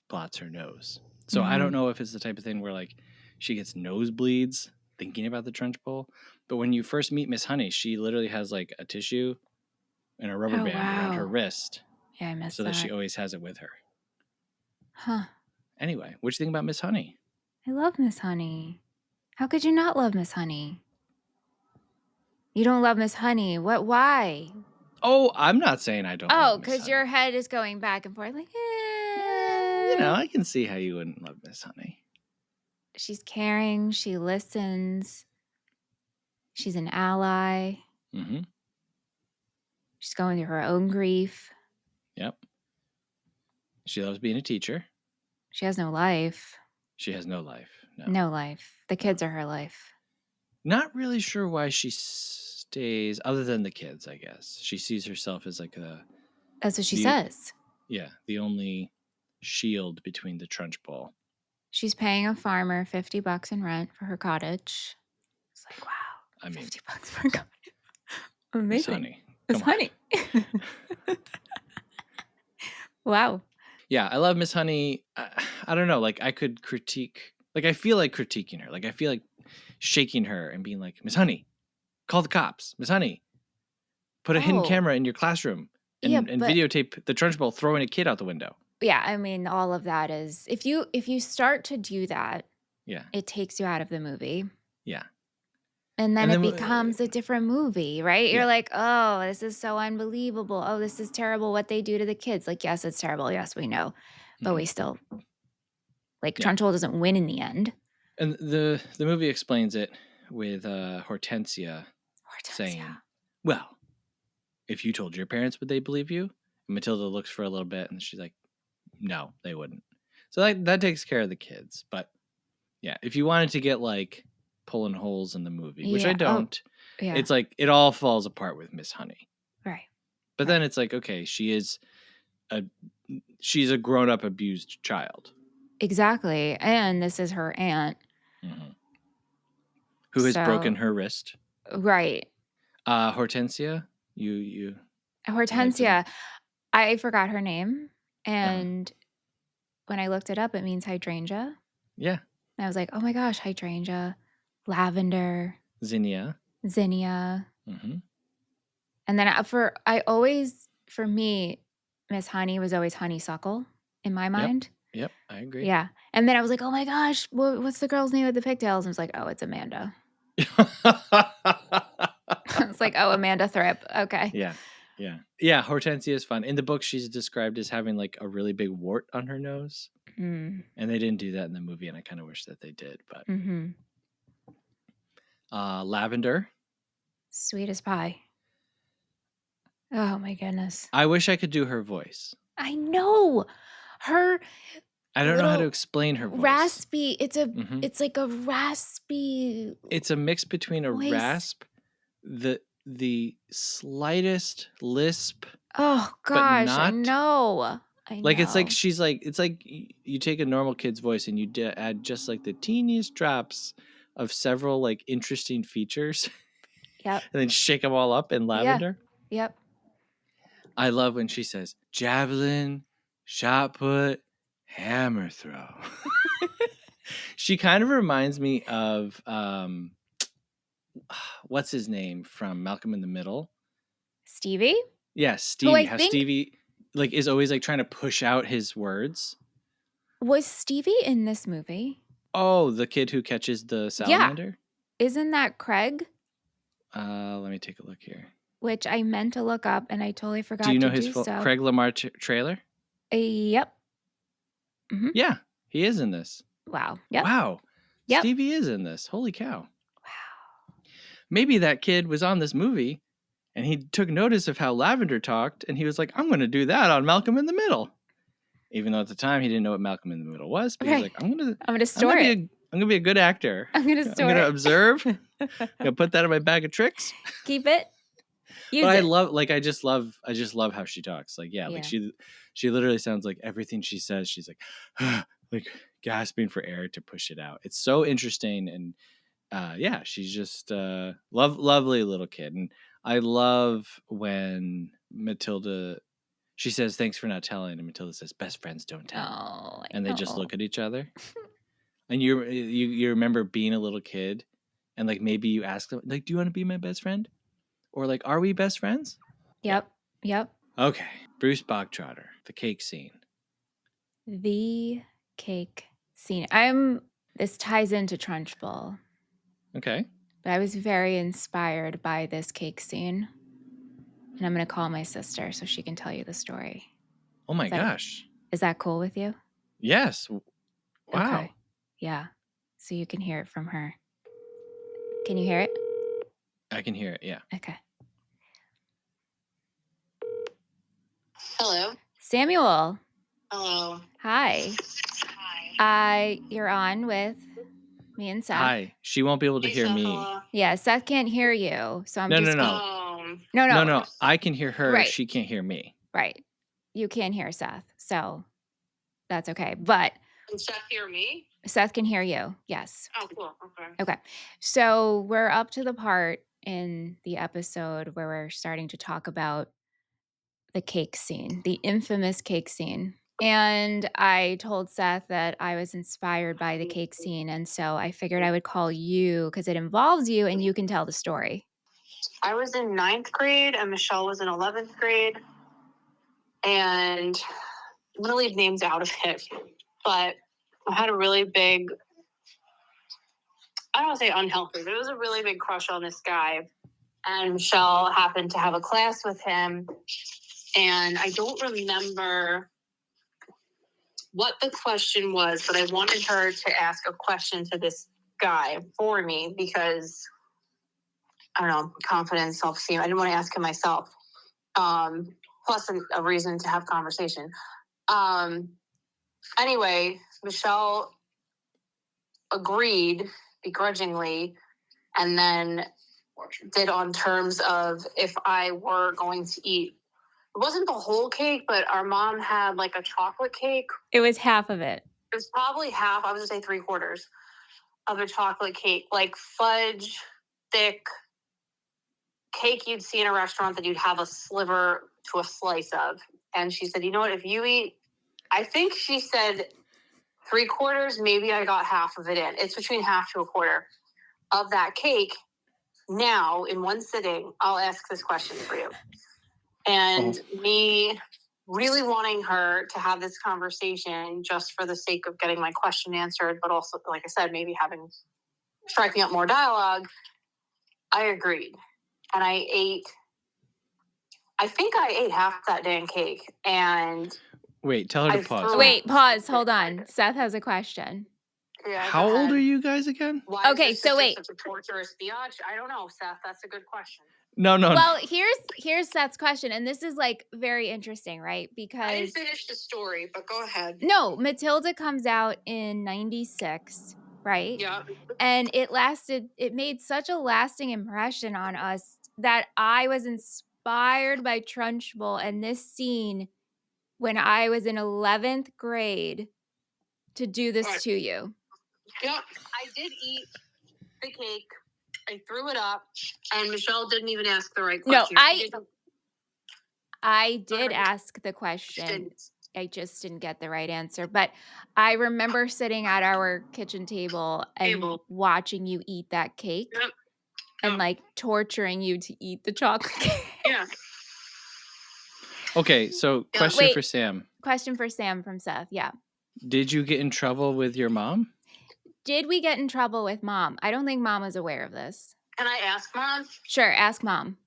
blots her nose. So I don't know if it's the type of thing where like she gets nosebleeds thinking about the Trunchbull. But when you first meet Miss Honey, she literally has like a tissue and a rubber band around her wrist. Yeah, I missed so that she always has it with her. Huh. Anyway, what do you think about Miss Honey? I love Miss Honey. How could you not love Miss Honey? You don't love Miss Honey. What? Why? Oh, I'm not saying I don't love Miss because Honey. your head is going back and forth like, I can see how you wouldn't love Miss Honey. She's caring. She listens. She's an ally. Mm-hmm. She's going through her own grief. Yep. She loves being a teacher. She has no life. She has no life. No life. The kids are her life. Not really sure why she stays, other than the kids, I guess. She sees herself as like That's what she says. Yeah, the only shield between the Trunchbull. She's paying a farmer $50 in rent for her cottage. It's like, wow. $50 for a cottage. Amazing. Miss Honey. Miss Honey. Wow. Yeah, I love Miss Honey. I don't know. Like, I could critique. Like, I feel like critiquing her. Like, I feel like shaking her and being like, Miss Honey, call the cops. Miss Honey, put a hidden camera in your classroom and videotape the Trunchbull throwing a kid out the window. Yeah, I mean, all of that is if you start to do that, it takes you out of the movie. Yeah. And then it becomes a different movie, right? You're like, oh, this is so unbelievable. Oh, this is terrible what they do to the kids. Like, yes, it's terrible. Yes, we know. But we still, like, Trunchbull doesn't win in the end. And the movie explains it with Hortensia saying, well, if you told your parents, would they believe you? And Matilda looks for a little bit and she's like, no, they wouldn't. So that takes care of the kids. But yeah, if you wanted to get like pulling holes in the movie, which I don't, it's like it all falls apart with Miss Honey. Right. But then it's like, okay, she's a grown-up abused child. Exactly. And this is her aunt. Mm-hmm. Who has broken her wrist. Right. Hortensia, you Hortensia, I forgot her name. And when I looked it up, it means hydrangea. Yeah. And I was like, oh my gosh, hydrangea, lavender. Zinnia. Mm-hmm. And then for me, Miss Honey was always honeysuckle in my mind. Yep, I agree. Yeah. And then I was like, oh my gosh, what's the girl's name with the pigtails? And I was like, oh, it's Amanda. It's like, oh, Amanda Thripp. Okay. Yeah, Hortensia is fun. In the book, she's described as having like a really big wart on her nose. And they didn't do that in the movie, and I kind of wish that they did. But Lavender. Sweet as pie. Oh my goodness. I wish I could do her voice. I know. I don't know how to explain her voice. Raspy. It's like a raspy. It's a mix between a rasp, the slightest lisp. Oh gosh, I know. I know. Like, it's like she's like, it's like you take a normal kid's voice and you add just like the teeniest drops of several like interesting features. Yep. And then shake them all up in lavender. Yep. I love when she says javelin, shot put, hammer throw. She kind of reminds me of what's his name from Malcolm in the Middle? Stevie? Yeah, Stevie. How Stevie like is always like trying to push out his words. Was Stevie in this movie? Oh, the kid who catches the salamander? Yeah. Isn't that Craig? Let me take a look here. Which I meant to look up and I totally forgot to do. do You know his full so. Craig Lamar trailer? Yep. Mm-hmm. Yeah, he is in this. Wow. Yep. Wow. Yep. Stevie is in this. Holy cow. Wow. Maybe that kid was on this movie and he took notice of how Lavender talked and he was like, I'm going to do that on Malcolm in the Middle. Even though at the time he didn't know what Malcolm in the Middle was, but he's like, I'm going to store it. I'm going to be a good actor. I'm going to store it. I'm going to observe. I'm going to put that in my bag of tricks. Keep it. Use but it. I just love how she talks. Like, yeah. Like she literally sounds like everything she says. She's like, like gasping for air to push it out. It's so interesting. And yeah, she's just lovely little kid. And I love when Matilda, she says, thanks for not telling. And Matilda says, best friends don't tell. Oh, and they just look at each other. And you remember being a little kid and like maybe you ask them, like, do you want to be my best friend? Or like, are we best friends? Yep. Okay. Bruce Bogtrotter, the cake scene. The cake scene. This ties into Trunchbull. Okay. But I was very inspired by this cake scene. And I'm going to call my sister so she can tell you the story. Oh my gosh. Is that cool with you? Yes. Wow. Okay. Yeah. So you can hear it from her. Can you hear it? I can hear it, yeah. Okay. Hello. Samuel. Hello. Hi. Hi. You're on with me and Seth. Hi. She won't be able to hear Seth, me. hello. Yeah, Seth can't hear you. So I'm No. No. I can hear her. Right. She can't hear me. Right. You can hear Seth. So that's okay. But can Seth hear me? Seth can hear you. Yes. Oh, cool. Okay. So we're up to the part in the episode where we're starting to talk about the cake scene, the infamous cake scene. And I told Seth that I was inspired by the cake scene. And so I figured I would call you because it involves you and you can tell the story. I was in 9th grade and Michelle was in 11th grade. And I'm going to leave names out of it. But I had a really big, I don't want to say unhealthy, but it was a really big crush on this guy. And Michelle happened to have a class with him. And I don't remember what the question was, but I wanted her to ask a question to this guy for me because, I don't know, confidence, self-esteem. I didn't want to ask him myself. Plus a reason to have conversation. Anyway, Michelle agreed begrudgingly and then did on terms of if I were going to eat. It wasn't the whole cake, but our mom had like a chocolate cake. It was half of it. It was probably half, I was going to say 3/4 of a chocolate cake, like fudge, thick cake you'd see in a restaurant that you'd have a sliver to a slice of. And she said, you know what, if you eat, I think she said 3/4, maybe I got half of it in. It's between half to a quarter of that cake. Now, in one sitting, I'll ask this question for you. And me really wanting her to have this conversation just for the sake of getting my question answered, but also, like I said, maybe striking up more dialogue, I agreed. And I think I ate half that dang cake. And wait, tell her to pause. Wait, pause. Hold on. Seth has a question. Yeah, how old are you guys again? Why okay, is this so wait. Such a torturous biatch? I don't know, Seth. That's a good question. No. Well, here's Seth's question, and this is like very interesting, right? Because I didn't finish the story, but go ahead. No, Matilda comes out in 96, right? Yeah. And it made such a lasting impression on us that I was inspired by Trunchbull, and this scene when I was in 11th grade to do this to you. Yep, I did eat the cake. I threw it up, and Michelle didn't even ask the right question. No, I did ask the question. I just didn't get the right answer. But I remember sitting at our kitchen table and watching you eat that cake. Yep. And like torturing you to eat the chocolate cake. Yeah. Okay, so question for Sam. Question for Sam from Seth. Yeah. Did you get in trouble with your mom? Did we get in trouble with Mom? I don't think Mom was aware of this. Can I ask Mom? Sure, ask Mom.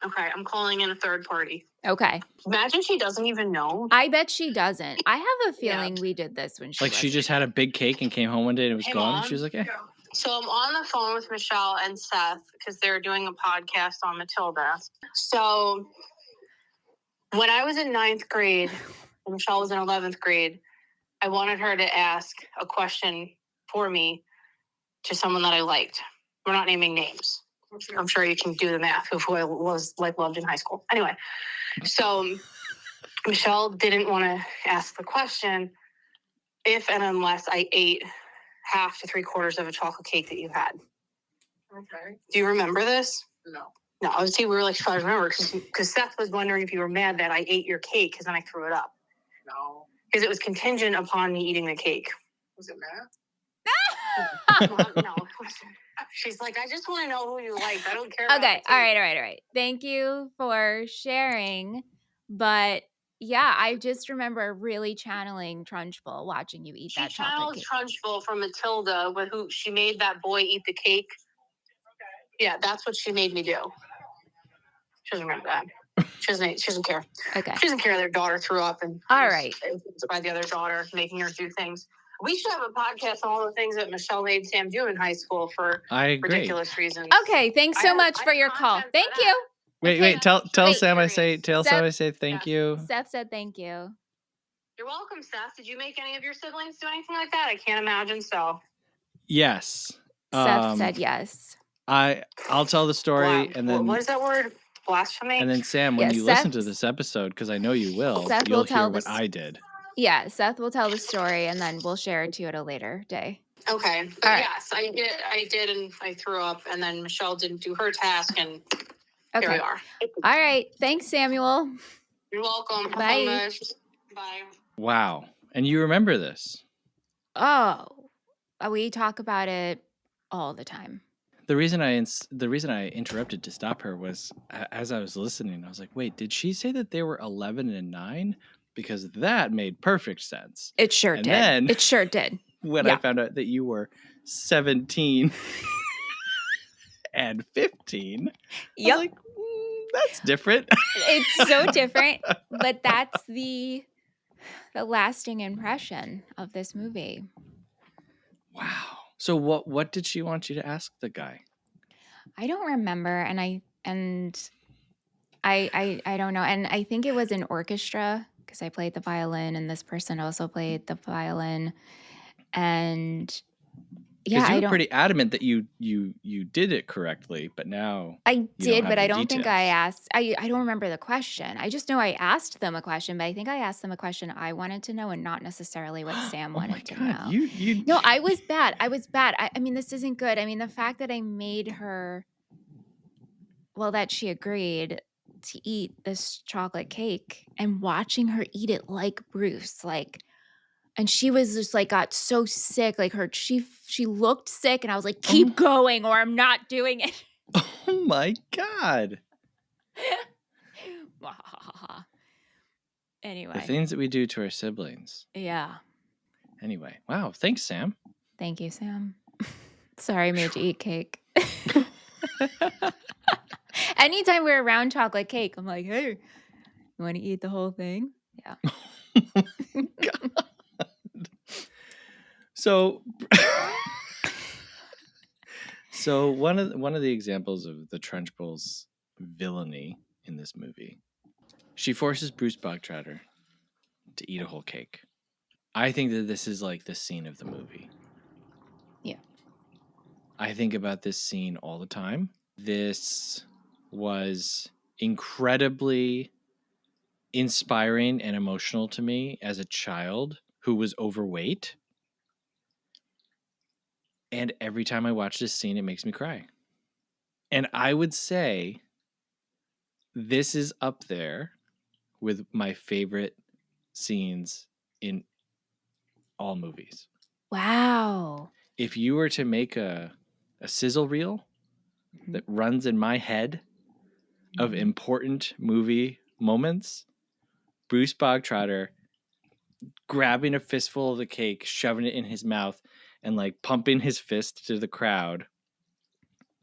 Okay, I'm calling in a third party. Okay. Imagine she doesn't even know. I bet she doesn't. I have a feeling we did this when she she just had a big cake and came home one day and it was gone. Mom? She was like, eh. So I'm on the phone with Michelle and Seth because they're doing a podcast on Matilda. So when I was in 9th grade, and Michelle was in 11th grade, I wanted her to ask a question for me to someone that I liked. We're not naming names. I'm sure you can do the math of who I was loved in high school. Anyway, so Michelle didn't want to ask the question if and unless I ate half to 3/4 of a chocolate cake that you had. Okay. Do you remember this? No, obviously we were like trying to remember because Seth was wondering if you were mad that I ate your cake because then I threw it up. No. Because it was contingent upon me eating the cake. Was it mad? No. She's like, I just want to know who you like. I don't care. Okay. All right. Thank you for sharing. But yeah, I just remember really channeling Trunchbull watching you eat that chocolate cake. She channeled Trunchbull from Matilda with who she made that boy eat the cake. Okay. Yeah, that's what she made me do. She doesn't remember that. She doesn't care. Okay. She doesn't care their daughter threw up and all right by the other daughter, making her do things. We should have a podcast on all the things that Michelle made Sam do in high school for ridiculous reasons. Okay, thanks so much for your call. Thank you. Wait, tell Sam I say thank you. Seth said thank you. You're welcome, Seth. Did you make any of your siblings do anything like that? I can't imagine so. Yes. Seth said yes. I'll tell the story and then what is that word? Blasphemy. And then Sam, when you listen to this episode, because I know you will, you'll hear what I did. Yeah, Seth will tell the story and then we'll share it to you at a later day. Okay. But yes, I did, and I threw up, and then Michelle didn't do her task, and here we are. All right. Thanks, Samuel. You're welcome. Bye. Bye. Wow. And you remember this? Oh, we talk about it all the time. The reason I interrupted to stop her was as I was listening, I was like, wait, did she say that they were 11 and 9? Because that made perfect sense. It sure did. Then, it sure did. When I found out that you were 17 and 15, I was like, that's different. It's so different, but that's the lasting impression of this movie. Wow. So what did she want you to ask the guy? I don't remember, and I don't know, and I think it was an orchestra because I played the violin, and this person also played the violin, and yeah, you were pretty adamant that you did it correctly, but now I did, but I don't think I asked. I don't remember the question. I just know I asked them a question, but I think I asked them a question I wanted to know and not necessarily what Sam wanted to know. No, I was bad. I mean, this isn't good. I mean, the fact that I made her, that she agreed to eat this chocolate cake and watching her eat it like Bruce, and she was just got so sick, she looked sick, and I was like, keep going or I'm not doing it. Oh my God. Anyway. The things that we do to our siblings. Yeah. Anyway. Wow. Thanks, Sam. Thank you, Sam. Sorry I made you eat cake. Anytime we're around chocolate cake, I'm like, hey, you want to eat the whole thing? Yeah. God. So one of the examples of the Trunchbull's villainy in this movie, she forces Bruce Bogtrotter to eat a whole cake. I think that this is the scene of the movie. Yeah. I think about this scene all the time. This was incredibly inspiring and emotional to me as a child who was overweight. And every time I watch this scene, it makes me cry. And I would say this is up there with my favorite scenes in all movies. Wow. If you were to make a sizzle reel that runs in my head of important movie moments, Bruce Bogtrotter grabbing a fistful of the cake, shoving it in his mouth, and like pumping his fist to the crowd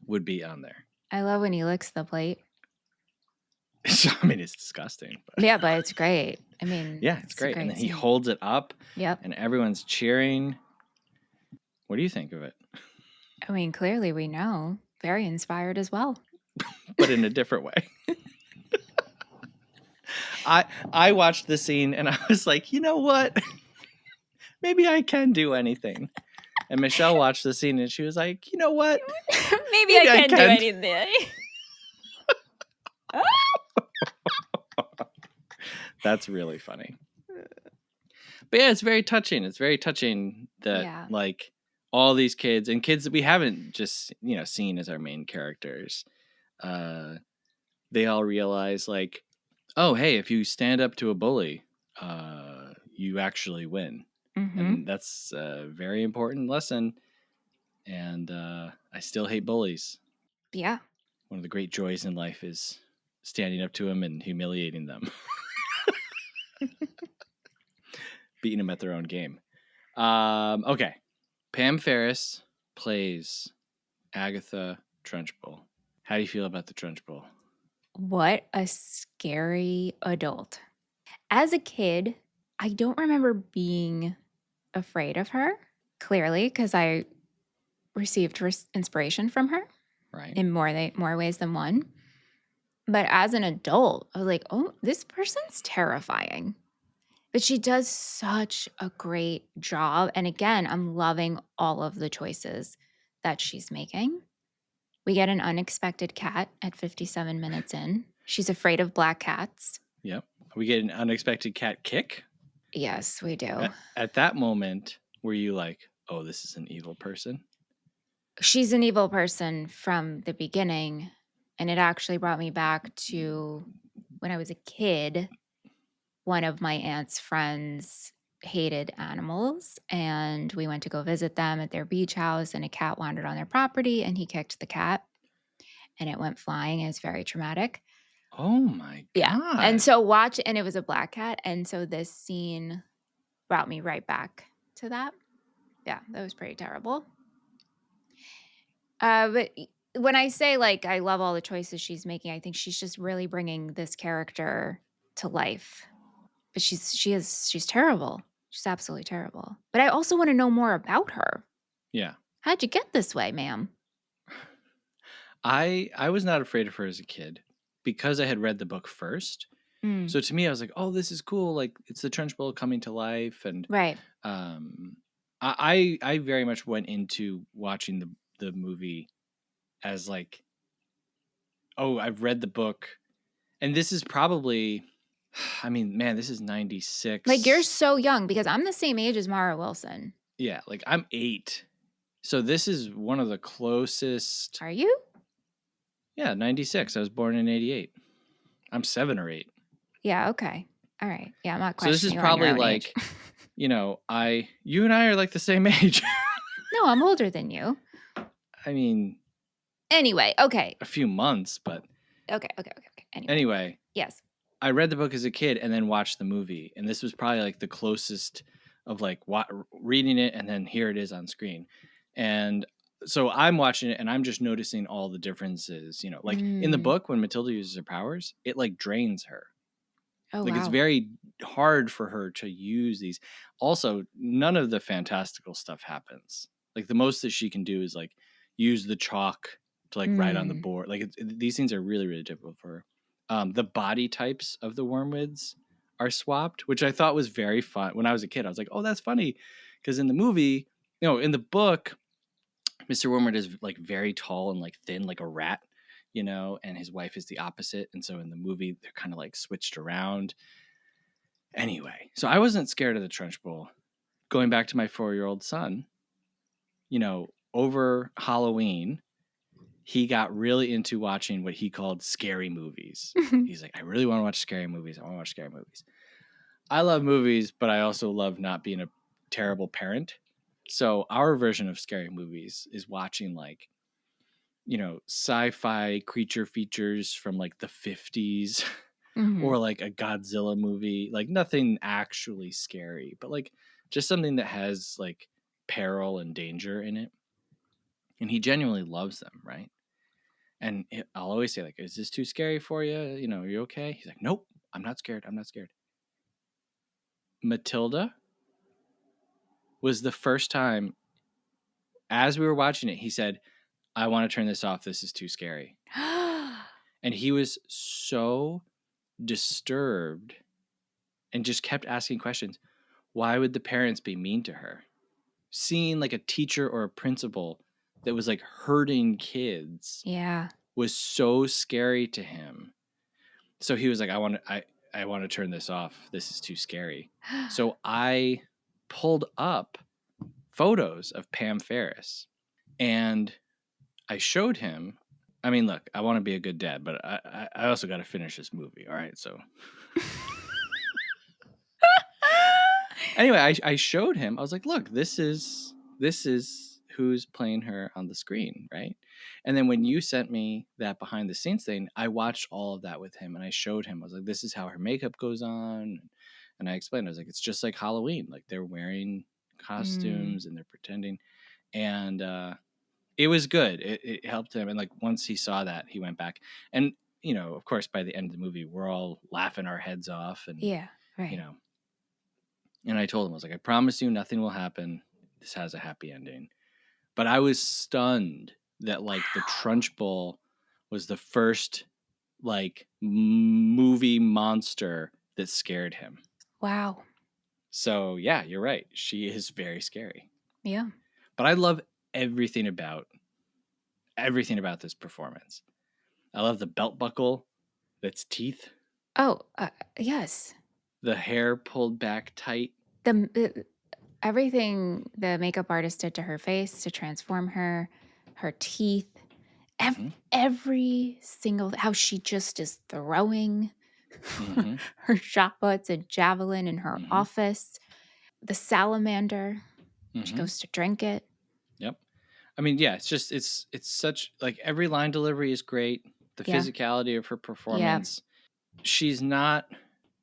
would be on there. I love when he licks the plate. I mean, it's disgusting. But Yeah, but it's great. I mean, yeah, it's great. And then he scene. holds it up. Yep. And everyone's cheering. What do you think of it? I mean, clearly we know. Very inspired as well. But in a different way. I watched the scene and I was like, you know what? Maybe I can do anything. And Michelle watched the scene and she was like, you know what? Maybe I can do anything. That's really funny. But yeah, it's very touching. It's very touching that like all these kids and kids that we haven't just, seen as our main characters, they all realize like, oh, hey, if you stand up to a bully, you actually win. Mm-hmm. And that's a very important lesson. And I still hate bullies. Yeah. One of the great joys in life is standing up to them and humiliating them. Beating them at their own game. Okay. Pam Ferris plays Agatha Trunchbull. How do you feel about the Trunchbull? What a scary adult. As a kid, I don't remember being afraid of her, clearly, because I received inspiration from her in more ways than one. But as an adult, I was like, oh, this person's terrifying. But she does such a great job. And again, I'm loving all of the choices that she's making. We get an unexpected cat at 57 minutes in. She's afraid of black cats. Yep. We get an unexpected cat kick. Yes, we do. At that moment, were you like, oh, this is an evil person? She's an evil person from the beginning. And it actually brought me back to when I was a kid. One of my aunt's friends hated animals, and we went to go visit them at their beach house, and a cat wandered on their property, and he kicked the cat, and it went flying. It was very traumatic. Oh my God. Yeah. And so and it was a black cat. And so this scene brought me right back to that. Yeah, that was pretty terrible. But when I say like I love all the choices she's making, I think she's just really bringing this character to life. But she's terrible. She's absolutely terrible. But I also want to know more about her. Yeah. How'd you get this way, ma'am? I was not afraid of her as a kid because I had read the book first. So to me, I was like, oh, this is cool. Like it's the Trunchbull coming to life. And right. I very much went into watching the movie as like, oh, I've read the book. And this is probably, I mean, man, this is 96. Like you're so young because I'm the same age as Mara Wilson. Yeah, like I'm 8. So this is one of the closest. Are you? Yeah, 96. I was born in 88. I'm 7 or 8. Yeah, okay. All right. Yeah, I'm not questioning. So this is probably like, you and I are like the same age. No, I'm older than you. I mean. Anyway, okay. A few months, but. Okay. Anyway. Yes. I read the book as a kid and then watched the movie. And this was probably like the closest of like reading it and then here it is on screen. And so I'm watching it and I'm just noticing all the differences, like in the book when Matilda uses her powers, it like drains her. Oh, like wow. It's very hard for her to use these. Also, none of the fantastical stuff happens. Like the most that she can do is like use the chalk to like write on the board. Like these things are really, really difficult for her. The body types of the Wormwoods are swapped, which I thought was very fun. When I was a kid, I was like, oh, that's funny. Because in the movie, in the book, Mr. Wormwood is like very tall and like thin, like a rat. you know, and his wife is the opposite. And so in the movie, they're kind of like switched around. Anyway, so I wasn't scared of the Trunchbull. Going back to my 4-year-old son, you know, over Halloween, he got really into watching what he called scary movies. He's like, I really want to watch scary movies. I want to watch scary movies. I love movies, but I also love not being a terrible parent. So our version of scary movies is watching like, you know, sci-fi creature features from like the 50s or like a Godzilla movie, like nothing actually scary, but like just something that has like peril and danger in it. And he genuinely loves them, right? And I'll always say, like, is this too scary for you? You know, are you okay? He's like, nope, I'm not scared. I'm not scared. Matilda was the first time, as we were watching it, he said, I want to turn this off. This is too scary. And he was so disturbed and just kept asking questions. Why would the parents be mean to her? Seeing like a teacher or a principal that was like hurting kids was so scary to him. So he was like, I want to turn this off. This is too scary. So I pulled up photos of Pam Ferris and I showed him. I mean, look, I want to be a good dad, but I also got to finish this movie. All right. So anyway, I showed him. I was like, look, this is who's playing her on the screen, right? And then when you sent me that behind the scenes thing, I watched all of that with him and I showed him. I was like, this is how her makeup goes on. And I explained, I was like, it's just like Halloween. Like they're wearing costumes and they're pretending. And it was good. It helped him. And like once he saw that, he went back. And, you know, of course, by the end of the movie, we're all laughing our heads off. And, you know, and I told him, I was like, I promise you nothing will happen. This has a happy ending. But I was stunned that like the Trunchbull was the first like movie monster that scared him. Wow. So yeah, you're right. She is very scary. Yeah. But I love everything about this performance. I love the belt buckle that's teeth. Oh, yes. The hair pulled back tight. Everything the makeup artist did to her face to transform her, her teeth, every single, how she just is throwing her shot puts and javelin in her office. The salamander, she goes to drink it. Yep. I mean, yeah, it's such like every line delivery is great. The physicality of her performance. Yeah. She's not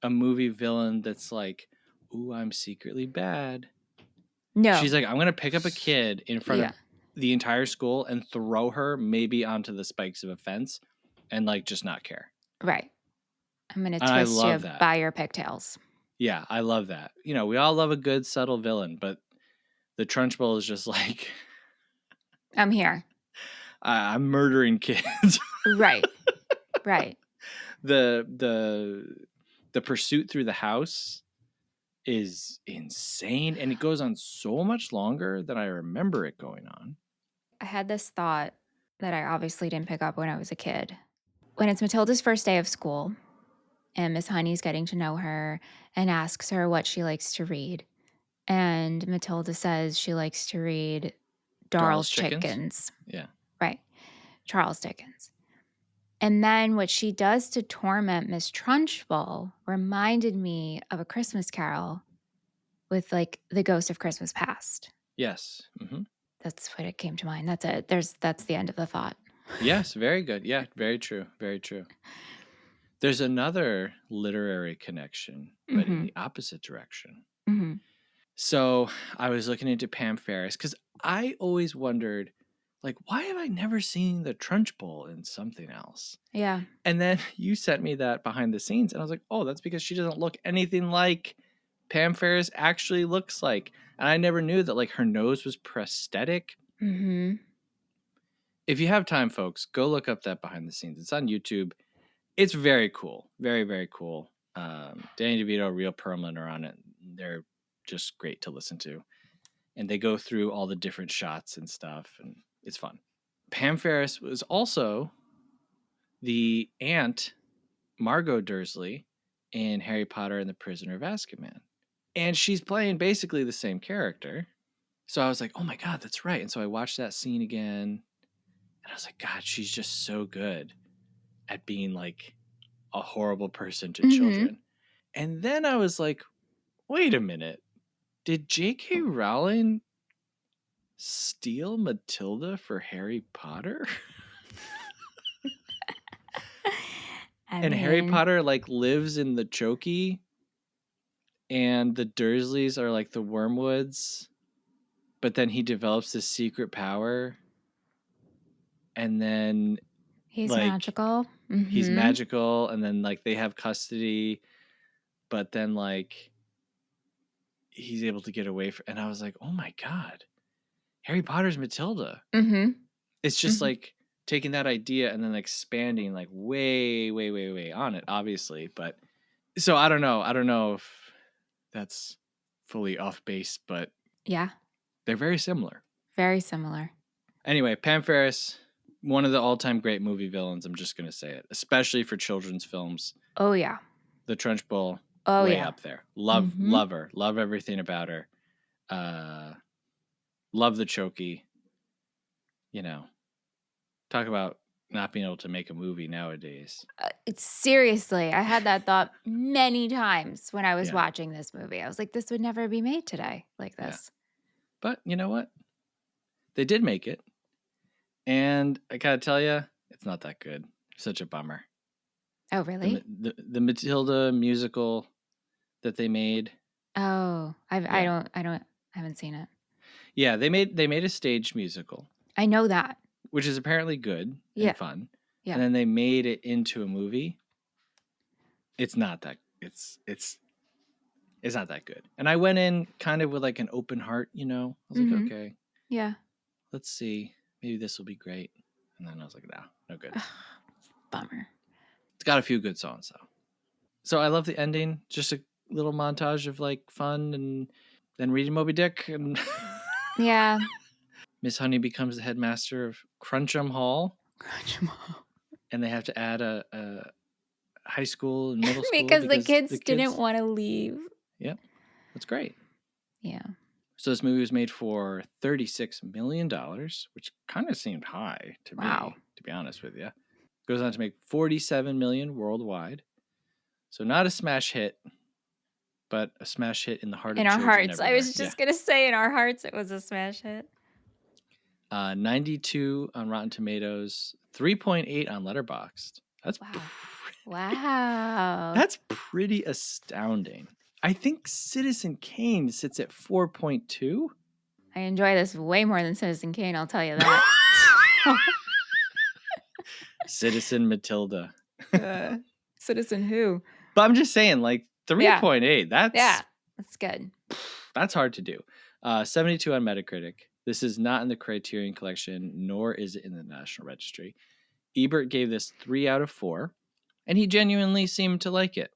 a movie villain that's like, ooh, I'm secretly bad. No. She's like, I'm going to pick up a kid in front of the entire school and throw her maybe onto the spikes of a fence and like just not care. Right. I'm going to twist you by your pigtails. Yeah, I love that. You know, we all love a good subtle villain, but the Trunchbull is just like, I'm here. I'm murdering kids. Right. Right. The pursuit through the house is insane, and it goes on so much longer than I remember it going on. I had this thought that I obviously didn't pick up when I was a kid. When it's Matilda's first day of school and Miss Honey's getting to know her and asks her what she likes to read, and Matilda says she likes to read Darl's Chickens. Yeah. Right. Charles Dickens. And then what she does to torment Miss Trunchbull reminded me of A Christmas Carol with like the Ghost of Christmas Past. Yes. Mm-hmm. That's what it came to mind. That's it. That's the end of the thought. Yes, very good. Yeah, very true. Very true. There's another literary connection, but in the opposite direction. Mm-hmm. So I was looking into Pam Ferris because I always wondered, like, why have I never seen the Trunchbull in something else? Yeah. And then you sent me that behind the scenes, and I was like, oh, that's because she doesn't look anything like Pam Ferris actually looks like. And I never knew that, like, her nose was prosthetic. Mm-hmm. If you have time, folks, go look up that behind the scenes. It's on YouTube. It's very cool. Very, very cool. Danny DeVito, Real Perlman are on it. They're just great to listen to. And they go through all the different shots and stuff, and it's fun. Pam Ferris was also the aunt, Margot Dursley, in Harry Potter and the Prisoner of Azkaban. And she's playing basically the same character. So I was like, oh my God, that's right. And so I watched that scene again. And I was like, God, she's just so good at being like a horrible person to children. And then I was like, wait a minute. Did J.K. Rowling steal Matilda for Harry Potter? Harry Potter like lives in the Chokey, and the Dursleys are like the Wormwoods, but then he develops this secret power, and then he's like, magical. He's magical, and then like they have custody, but then like he's able to get away from. And I was like, oh my God, Harry Potter's Matilda. It's just like taking that idea and then expanding like way on it, obviously. But so I don't know if that's fully off base, but yeah, they're very similar. Very similar. Anyway, Pam Ferris, one of the all-time great movie villains. I'm just going to say it, especially for children's films. Oh yeah. The Trunchbull, way up there. Love her. Love everything about her. Love the Chokey. You know, talk about not being able to make a movie nowadays. Seriously, I had that thought many times when I was watching this movie. I was like, this would never be made today like this. Yeah. But you know what? They did make it. And I gotta tell you, it's not that good. Such a bummer. Oh, really? The Matilda musical that they made. Oh, I haven't seen it. Yeah, they made a stage musical. I know that. Which is apparently good and fun. Yeah. And then they made it into a movie. It's not that it's not that good. And I went in kind of with like an open heart, you know. I was like, okay. Yeah. Let's see. Maybe this will be great. And then I was like, no good. Bummer. It's got a few good songs though. So I love the ending. Just a little montage of like fun, and then reading Moby Dick, and yeah. Miss Honey becomes the headmaster of Crunchum Hall. And they have to add a high school and middle school because the kids didn't want to leave. Yep. That's great. Yeah. So this movie was made for $36 million, which kind of seemed high to me, to be honest with you. Goes on to make $47 million worldwide. So not a smash hit, but a smash hit in the heart of children. In our hearts. Everywhere. I was just going to say in our hearts it was a smash hit. 92 on Rotten Tomatoes, 3.8 on Letterboxd. That's wow. That's pretty astounding. I think Citizen Kane sits at 4.2. I enjoy this way more than Citizen Kane, I'll tell you that. Citizen Matilda. Citizen who? But I'm just saying, like 3.8. That's good. That's hard to do. 72 on Metacritic. This is not in the Criterion Collection, nor is it in the National Registry. Ebert gave this 3 out of 4, and he genuinely seemed to like it.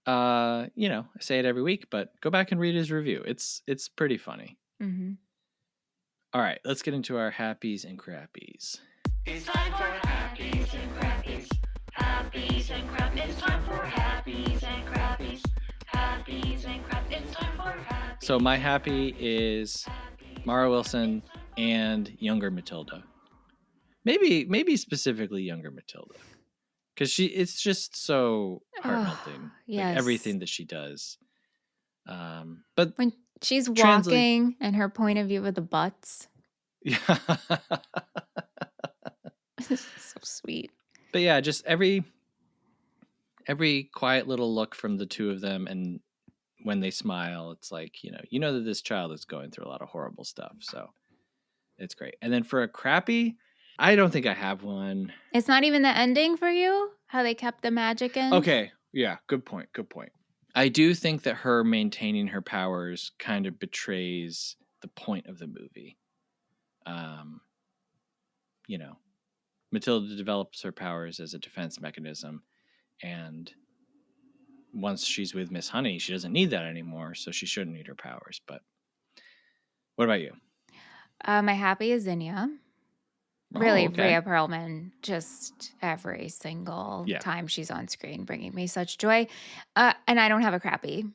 You know, I say it every week, but go back and read his review. It's pretty funny. All right, let's get into our happies and crappies. It's time for happies and crappies. Happies and crappies. It's time for happies and crappies. Happies and crappies. It's time for happies. So my happy is Mara Wilson and younger Matilda. Maybe specifically younger Matilda. Because it's just so heart-melting. Yes. Like everything that she does. But when she's walking and her point of view of the butts. Yeah. So sweet. But yeah, just every quiet little look from the two of them, and when they smile, it's like, you know that this child is going through a lot of horrible stuff. So it's great. And then for a crappy, I don't think I have one. It's not even the ending for you? How they kept the magic in? Okay. Yeah. Good point. I do think that her maintaining her powers kind of betrays the point of the movie. You know, Matilda develops her powers as a defense mechanism, and once she's with Miss Honey, she doesn't need that anymore, so she shouldn't need her powers. But what about you? My happy is Zinnia. Really, okay. Rhea Perlman, just every single time she's on screen, bringing me such joy. And I don't have a crappie.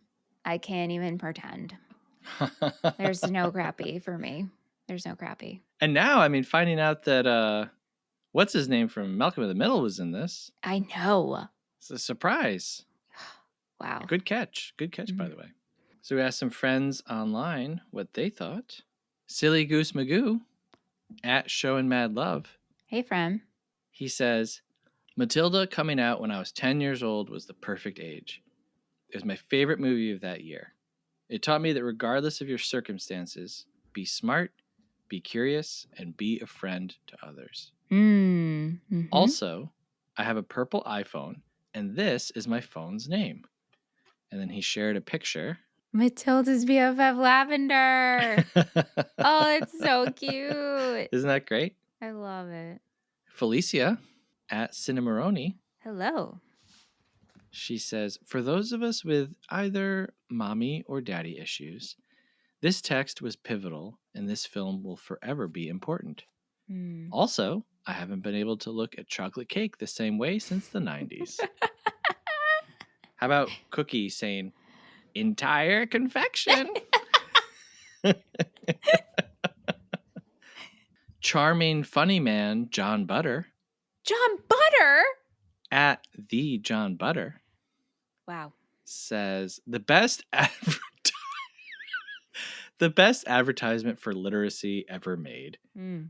I can't even pretend. There's no crappie for me. There's no crappie. And now, I mean, finding out that what's his name from Malcolm in the Middle was in this. I know. It's a surprise. Wow. Good catch. Good catch, by the way. So we asked some friends online what they thought. Silly Goose Magoo at Showing Mad Love. Hey, friend. He says, Matilda coming out when I was 10 years old was the perfect age. It was my favorite movie of that year. It taught me that regardless of your circumstances, be smart, be curious, and be a friend to others. Mm-hmm. Also, I have a purple iPhone, and this is my phone's name. And then he shared a picture. Matilda's BFF Lavender. Oh, it's so cute. Isn't that great? I love it. Felicia at Cinnamoroni. Hello. She says, for those of us with either mommy or daddy issues, this text was pivotal and this film will forever be important. Also, I haven't been able to look at chocolate cake the same way since the 90s. How about Cookie saying, entire confection? Charming funny man John Butter. John Butter? At the John Butter. Wow. Says, the best advertisement for literacy ever made.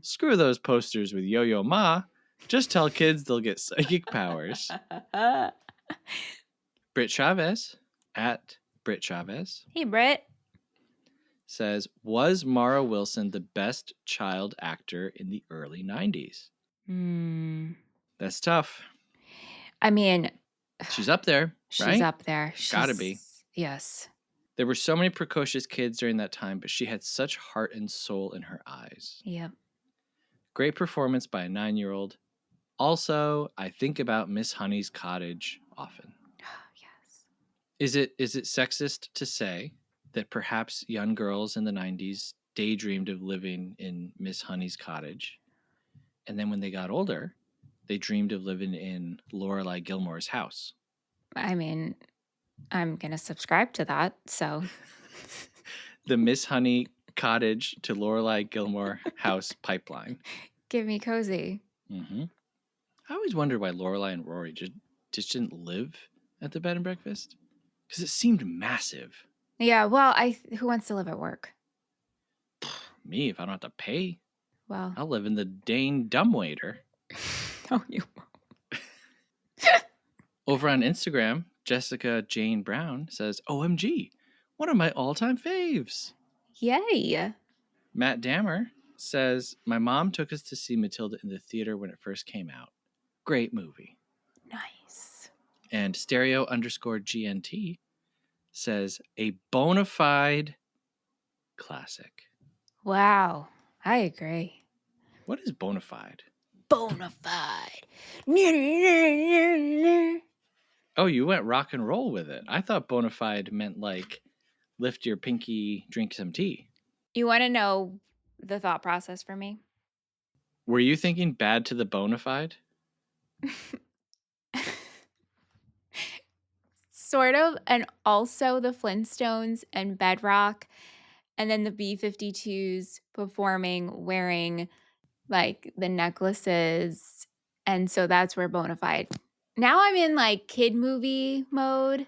Screw those posters with Yo-Yo Ma. Just tell kids they'll get psychic powers. Britt Chavez, at Britt Chavez. Hey, Britt. Says, was Mara Wilson the best child actor in the early 90s? That's tough. I mean, she's up there, right? She's up there. Gotta be. Yes. There were so many precocious kids during that time, but she had such heart and soul in her eyes. Yep. Great performance by a 9-year-old. Also, I think about Miss Honey's cottage often. Yes. Is it sexist to say that perhaps young girls in the 90s daydreamed of living in Miss Honey's cottage, and then when they got older, they dreamed of living in Lorelai Gilmore's house? I mean, I'm going to subscribe to that, so. The Miss Honey cottage to Lorelai Gilmore house pipeline. Give me cozy. Mm-hmm. I always wondered why Lorelai and Rory just didn't live at the bed and breakfast, because it seemed massive. Yeah, well, who wants to live at work? Me, if I don't have to pay. Well, I'll live in the Dane dumbwaiter. No, you won't. Over on Instagram, Jessica Jane Brown says, OMG, one of my all-time faves. Yay. Matt Dammer says, my mom took us to see Matilda in the theater when it first came out. Great movie. Nice. And stereo_GNT says, a bona fide classic. Wow. I agree. What is bona fide? Bona fide. Oh, you went rock and roll with it. I thought bona fide meant like lift your pinky, drink some tea. You want to know the thought process for me? Were you thinking bad to the bona fide? Sort of. And also the Flintstones and Bedrock. And then the B-52s performing, wearing like the necklaces. And so that's where bona fide. Now I'm in like kid movie mode.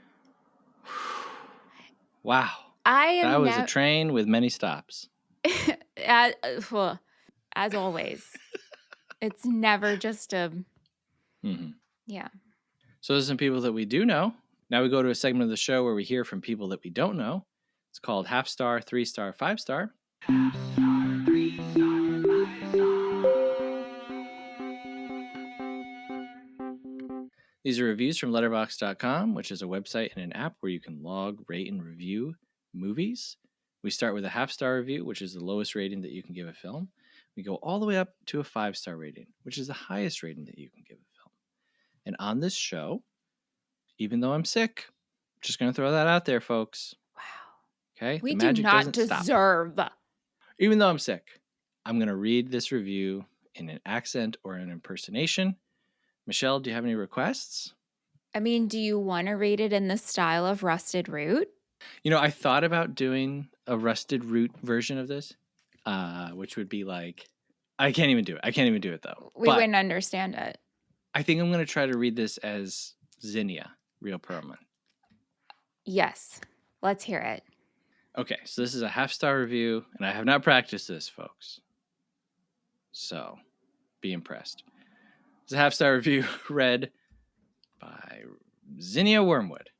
Wow. That was a train with many stops. As always. It's never just a... Mm-hmm. Yeah. So there's some people that we do know. Now we go to a segment of the show where we hear from people that we don't know. It's called Half Star, 3-Star, 5-Star. Half Star, 3-Star, 5-Star. These are reviews from Letterboxd.com, which is a website and an app where you can log, rate, and review movies. We start with a half-star review, which is the lowest rating that you can give a film. We go all the way up to a 5-star rating, which is the highest rating that you can give a film. And on this show, even though I'm sick, just going to throw that out there, folks. Wow. Okay? We do not deserve. Even though I'm sick, I'm going to read this review in an accent or an impersonation. Michelle, do you have any requests? I mean, do you want to read it in the style of Rusted Root? I thought about doing a Rusted Root version of this, which would be like, I can't even do it though. We wouldn't understand it. I think I'm going to try to read this as Zinnia, Real Perlman. Yes. Let's hear it. Okay, so this is a half-star review, and I have not practiced this, folks. So, be impressed. It's a half-star review read by Zinnia Wormwood.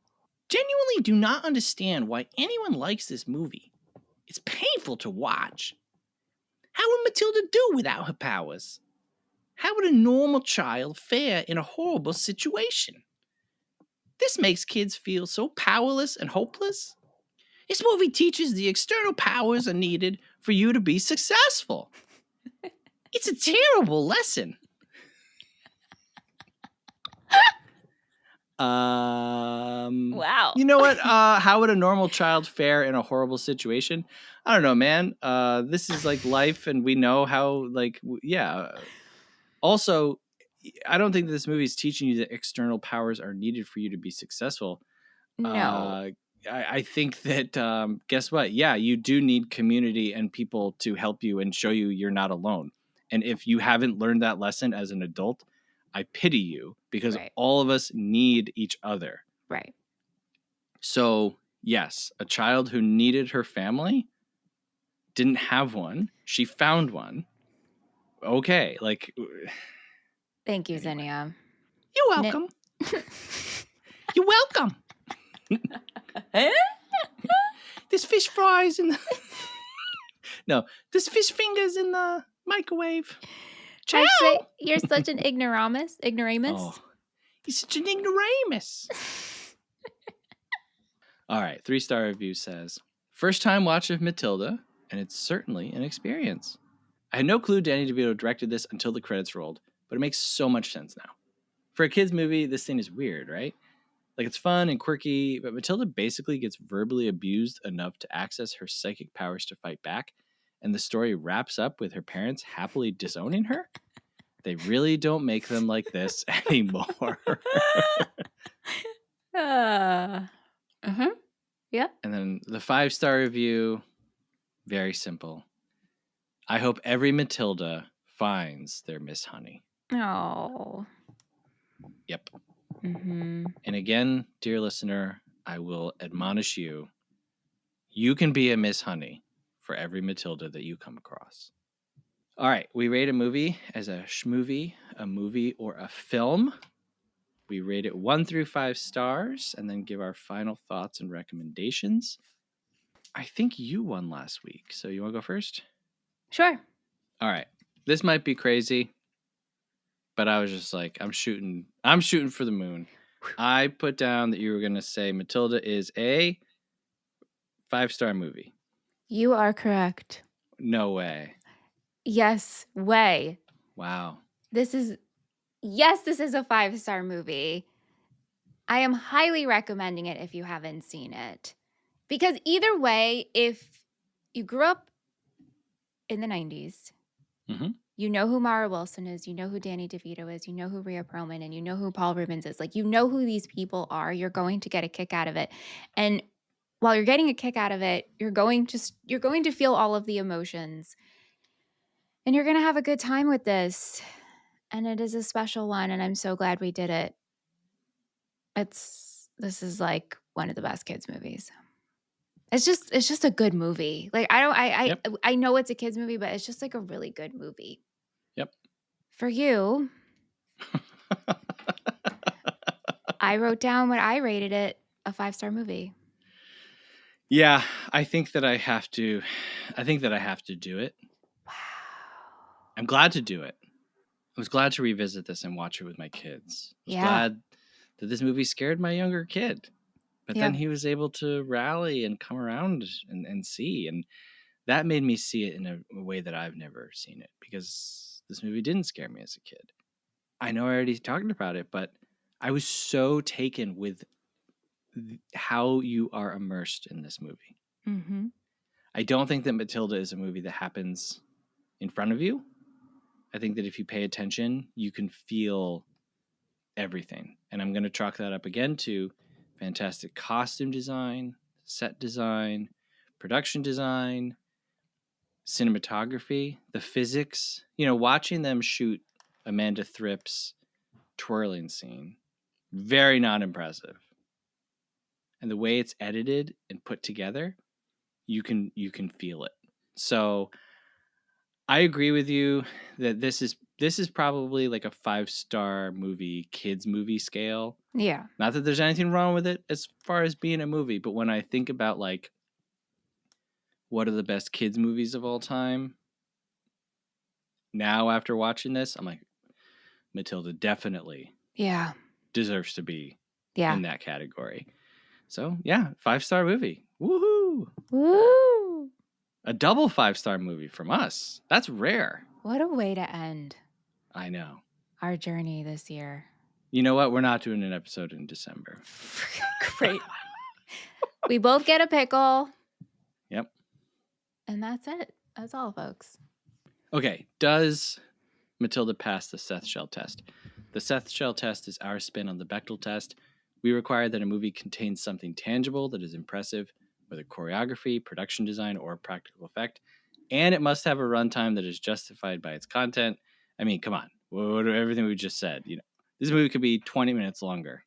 Genuinely do not understand why anyone likes this movie. It's painful to watch. How would Matilda do without her powers? How would a normal child fare in a horrible situation? This makes kids feel so powerless and hopeless. This movie teaches the external powers are needed for you to be successful. It's a terrible lesson. Wow. You know what? How would a normal child fare in a horrible situation? I don't know, man. This is like life, and we know how, Also, I don't think this movie is teaching you that external powers are needed for you to be successful. No. I think that, guess what? Yeah, you do need community and people to help you and show you you're not alone. And if you haven't learned that lesson as an adult, I pity you because all of us need each other. Right. So, yes, a child who needed her family didn't have one. She found one. Okay, Thank you, Zinnia. You're welcome. You're welcome. There's fish fries in the... No, there's fish fingers in the microwave. Ciao! You're such an ignoramus. Oh, you're such an ignoramus. All right, 3-star review says, first time watch of Matilda, and it's certainly an experience. I had no clue Danny DeVito directed this until the credits rolled, but it makes so much sense now. For a kid's movie, this thing is weird, right? Like, it's fun and quirky, but Matilda basically gets verbally abused enough to access her psychic powers to fight back, and the story wraps up with her parents happily disowning her? They really don't make them like this anymore. Yeah. And then the 5-star review, very simple. I hope every Matilda finds their Miss Honey. Oh. Yep. Mm-hmm. And again, dear listener, I will admonish you. You can be a Miss Honey for every Matilda that you come across. All right, we rate a movie as a schmovie, a movie, or a film. We rate it 1 through 5 stars and then give our final thoughts and recommendations. I think you won last week, so you want to go first? Sure. All right. This might be crazy, but I was just like, I'm shooting for the moon. I put down that you were going to say Matilda is a 5-star movie. You are correct. No way. Yes, way. Wow. This is a 5-star movie. I am highly recommending it if you haven't seen it. Because either way, if you grew up in the 90s, you know who Mara Wilson is, you know who Danny DeVito is, you know who Rhea Perlman, and you know who Paul Rubens is. Like, you know who these people are. You're going to get a kick out of it. And while you're getting a kick out of it, you're going to feel all of the emotions. And you're going to have a good time with this. And it is a special one, and I'm so glad we did it. This is like one of the best kids movies. It's just a good movie. Like, I know it's a kids movie, but it's just like a really good movie. Yep. For you, I wrote down what I rated it, a 5-star movie. Yeah, I think that I have to do it. Wow. I'm glad to do it. I was glad to revisit this and watch it with my kids. I was glad that this movie scared my younger kid. But then he was able to rally and come around and see. And that made me see it in a way that I've never seen it, because this movie didn't scare me as a kid. I know I already talked about it, but I was so taken with how you are immersed in this movie. Mm-hmm. I don't think that Matilda is a movie that happens in front of you. I think that if you pay attention, you can feel everything. And I'm going to chalk that up again to fantastic costume design, set design, production design, cinematography, the physics. Watching them shoot Amanda Thripp's twirling scene, very not impressive. And the way it's edited and put together, you can feel it. So I agree with you that this is probably like a 5-star movie, kids movie scale. Yeah. Not that there's anything wrong with it as far as being a movie, but when I think about like what are the best kids movies of all time, now after watching this, I'm like, Matilda definitely deserves to be in that category. So yeah, 5-star movie. Woohoo! Woo! A double 5-star movie from us. That's rare. What a way to end. I know. Our journey this year. You know what? We're not doing an episode in December. Great. We both get a pickle. Yep. And that's it. That's all, folks. Okay. Does Matilda pass the Seth Shell test? The Seth Shell test is our spin on the Bechdel test. We require that a movie contains something tangible that is impressive, whether choreography, production design, or practical effect. And it must have a runtime that is justified by its content. I mean, come on. Everything we just said. This movie could be 20 minutes longer.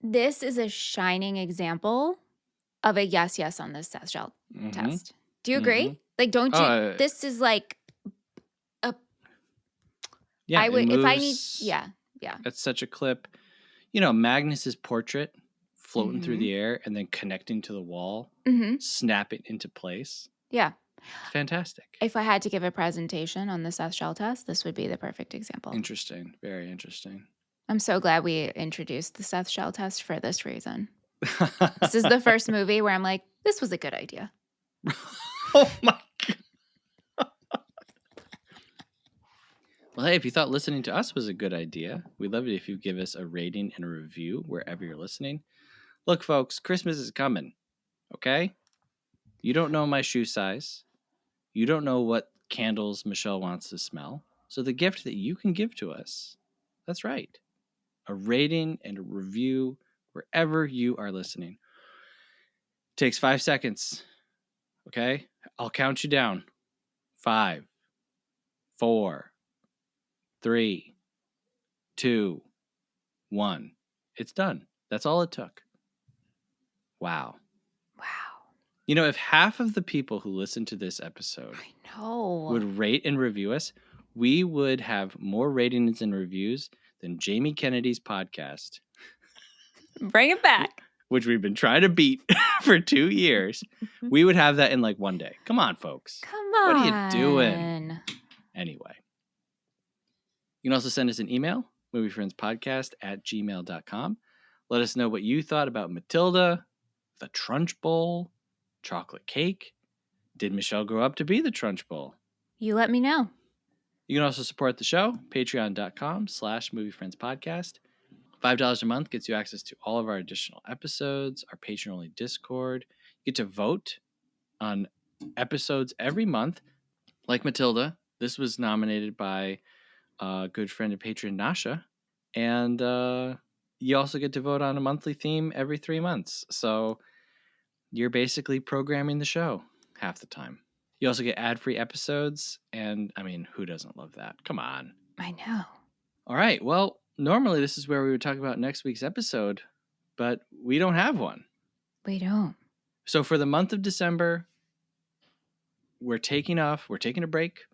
This is a shining example of a yes on the Seth Shell test. Do you agree? Mm-hmm. Like, don't you? This is like a. Yeah, I would if I need. Yeah. That's such a clip. Magnus's portrait floating through the air and then connecting to the wall, snapping into place. Yeah. Fantastic. If I had to give a presentation on the Seth Shell test, this would be the perfect example. Interesting. Very interesting. I'm so glad we introduced the Seth Shell test for this reason. This is the first movie where I'm like, this was a good idea. Oh my God. Well, hey, if you thought listening to us was a good idea, we'd love it if you give us a rating and a review wherever you're listening. Look, folks, Christmas is coming, okay? You don't know my shoe size. You don't know what candles Michelle wants to smell. So the gift that you can give to us, that's right, a rating and a review wherever you are listening. It takes 5 seconds, okay? I'll count you down. 5, 4, 3, 2, 1. It's done. That's all it took. Wow. If half of the people who listen to this episode would rate and review us, we would have more ratings and reviews than Jamie Kennedy's podcast. Bring it back. Which we've been trying to beat for 2 years. We would have that in like one day. Come on, folks. Come on. What are you doing? Anyway. You can also send us an email, moviefriendspodcast@gmail.com. Let us know what you thought about Matilda, the Trunchbull, chocolate cake. Did Michelle grow up to be the Trunchbull? You let me know. You can also support the show, patreon.com/moviefriendspodcast. $5 a month gets you access to all of our additional episodes, our patron-only Discord. You get to vote on episodes every month. Like Matilda, this was nominated by a good friend and patron, Nasha. And you also get to vote on a monthly theme every 3 months. So you're basically programming the show half the time. You also get ad-free episodes. And, I mean, who doesn't love that? Come on. I know. All right. Well, normally this is where we would talk about next week's episode, but we don't have one. We don't. So for the month of December, we're taking off. We're taking a break.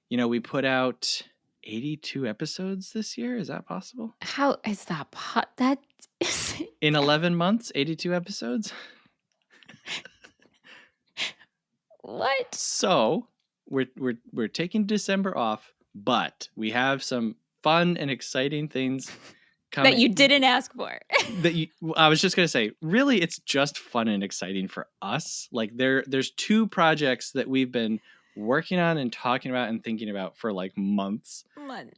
We put out 82 episodes this year. Is that possible? How is that? That is... In 11 months, 82 episodes? What? So we're taking December off, but we have some fun and exciting things coming. That you didn't ask for. I was just going to say, really, it's just fun and exciting for us. Like there's 2 projects that we've been working on and talking about and thinking about for like months.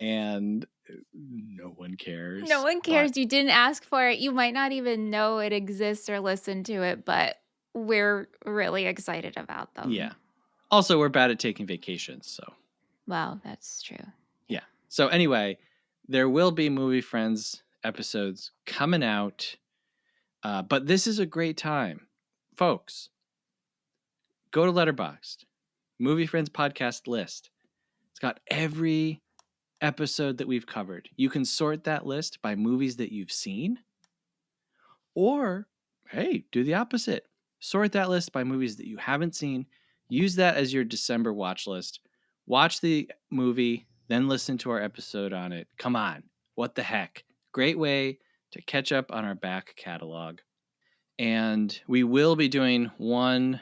And no one cares. No one cares. You didn't ask for it. You might not even know it exists or listen to it, but we're really excited about them. Yeah. Also, we're bad at taking vacations, so. Well, that's true. Yeah. So anyway, there will be Movie Friends episodes coming out. But this is a great time. Folks, go to Letterboxd, Movie Friends podcast list. It's got every episode that we've covered. You can sort that list by movies that you've seen. Or, hey, do the opposite. Sort that list by movies that you haven't seen. Use that as your December watch list. Watch the movie, then listen to our episode on it. Come on. What the heck? Great way to catch up on our back catalog. And we will be doing one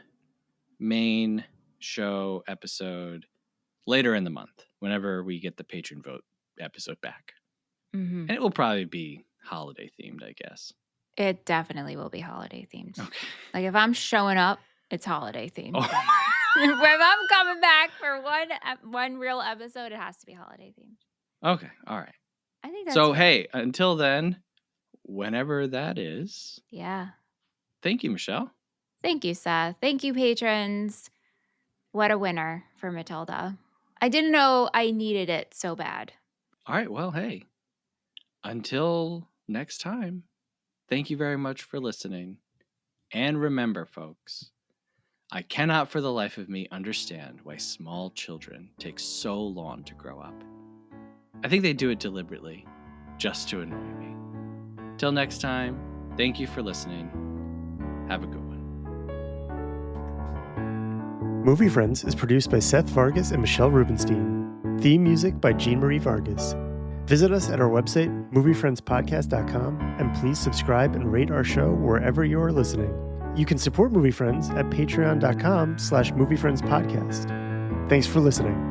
main show episode later in the month, whenever we get the patron vote episode back. Mm-hmm. And it will probably be holiday themed, I guess. It definitely will be holiday themed. Okay. Like if I'm showing up, it's holiday themed. Oh. If I'm coming back for one real episode, it has to be holiday themed. Okay. All right. I think that's so. right. Hey, until then, whenever that is. Yeah. Thank you, Michelle. Thank you, Seth. Thank you, patrons. What a winner for Matilda. I didn't know I needed it so bad. All right. Well, hey, until next time, thank you very much for listening. And remember, folks, I cannot for the life of me understand why small children take so long to grow up. I think they do it deliberately, just to annoy me. Till next time, thank you for listening. Have a good one. Movie Friends is produced by Seth Vargas and Michelle Rubenstein. Theme music by Jean Marie Vargas. Visit us at our website, moviefriendspodcast.com, and please subscribe and rate our show wherever you are listening. You can support Movie Friends at patreon.com/moviefriendspodcast. Thanks for listening.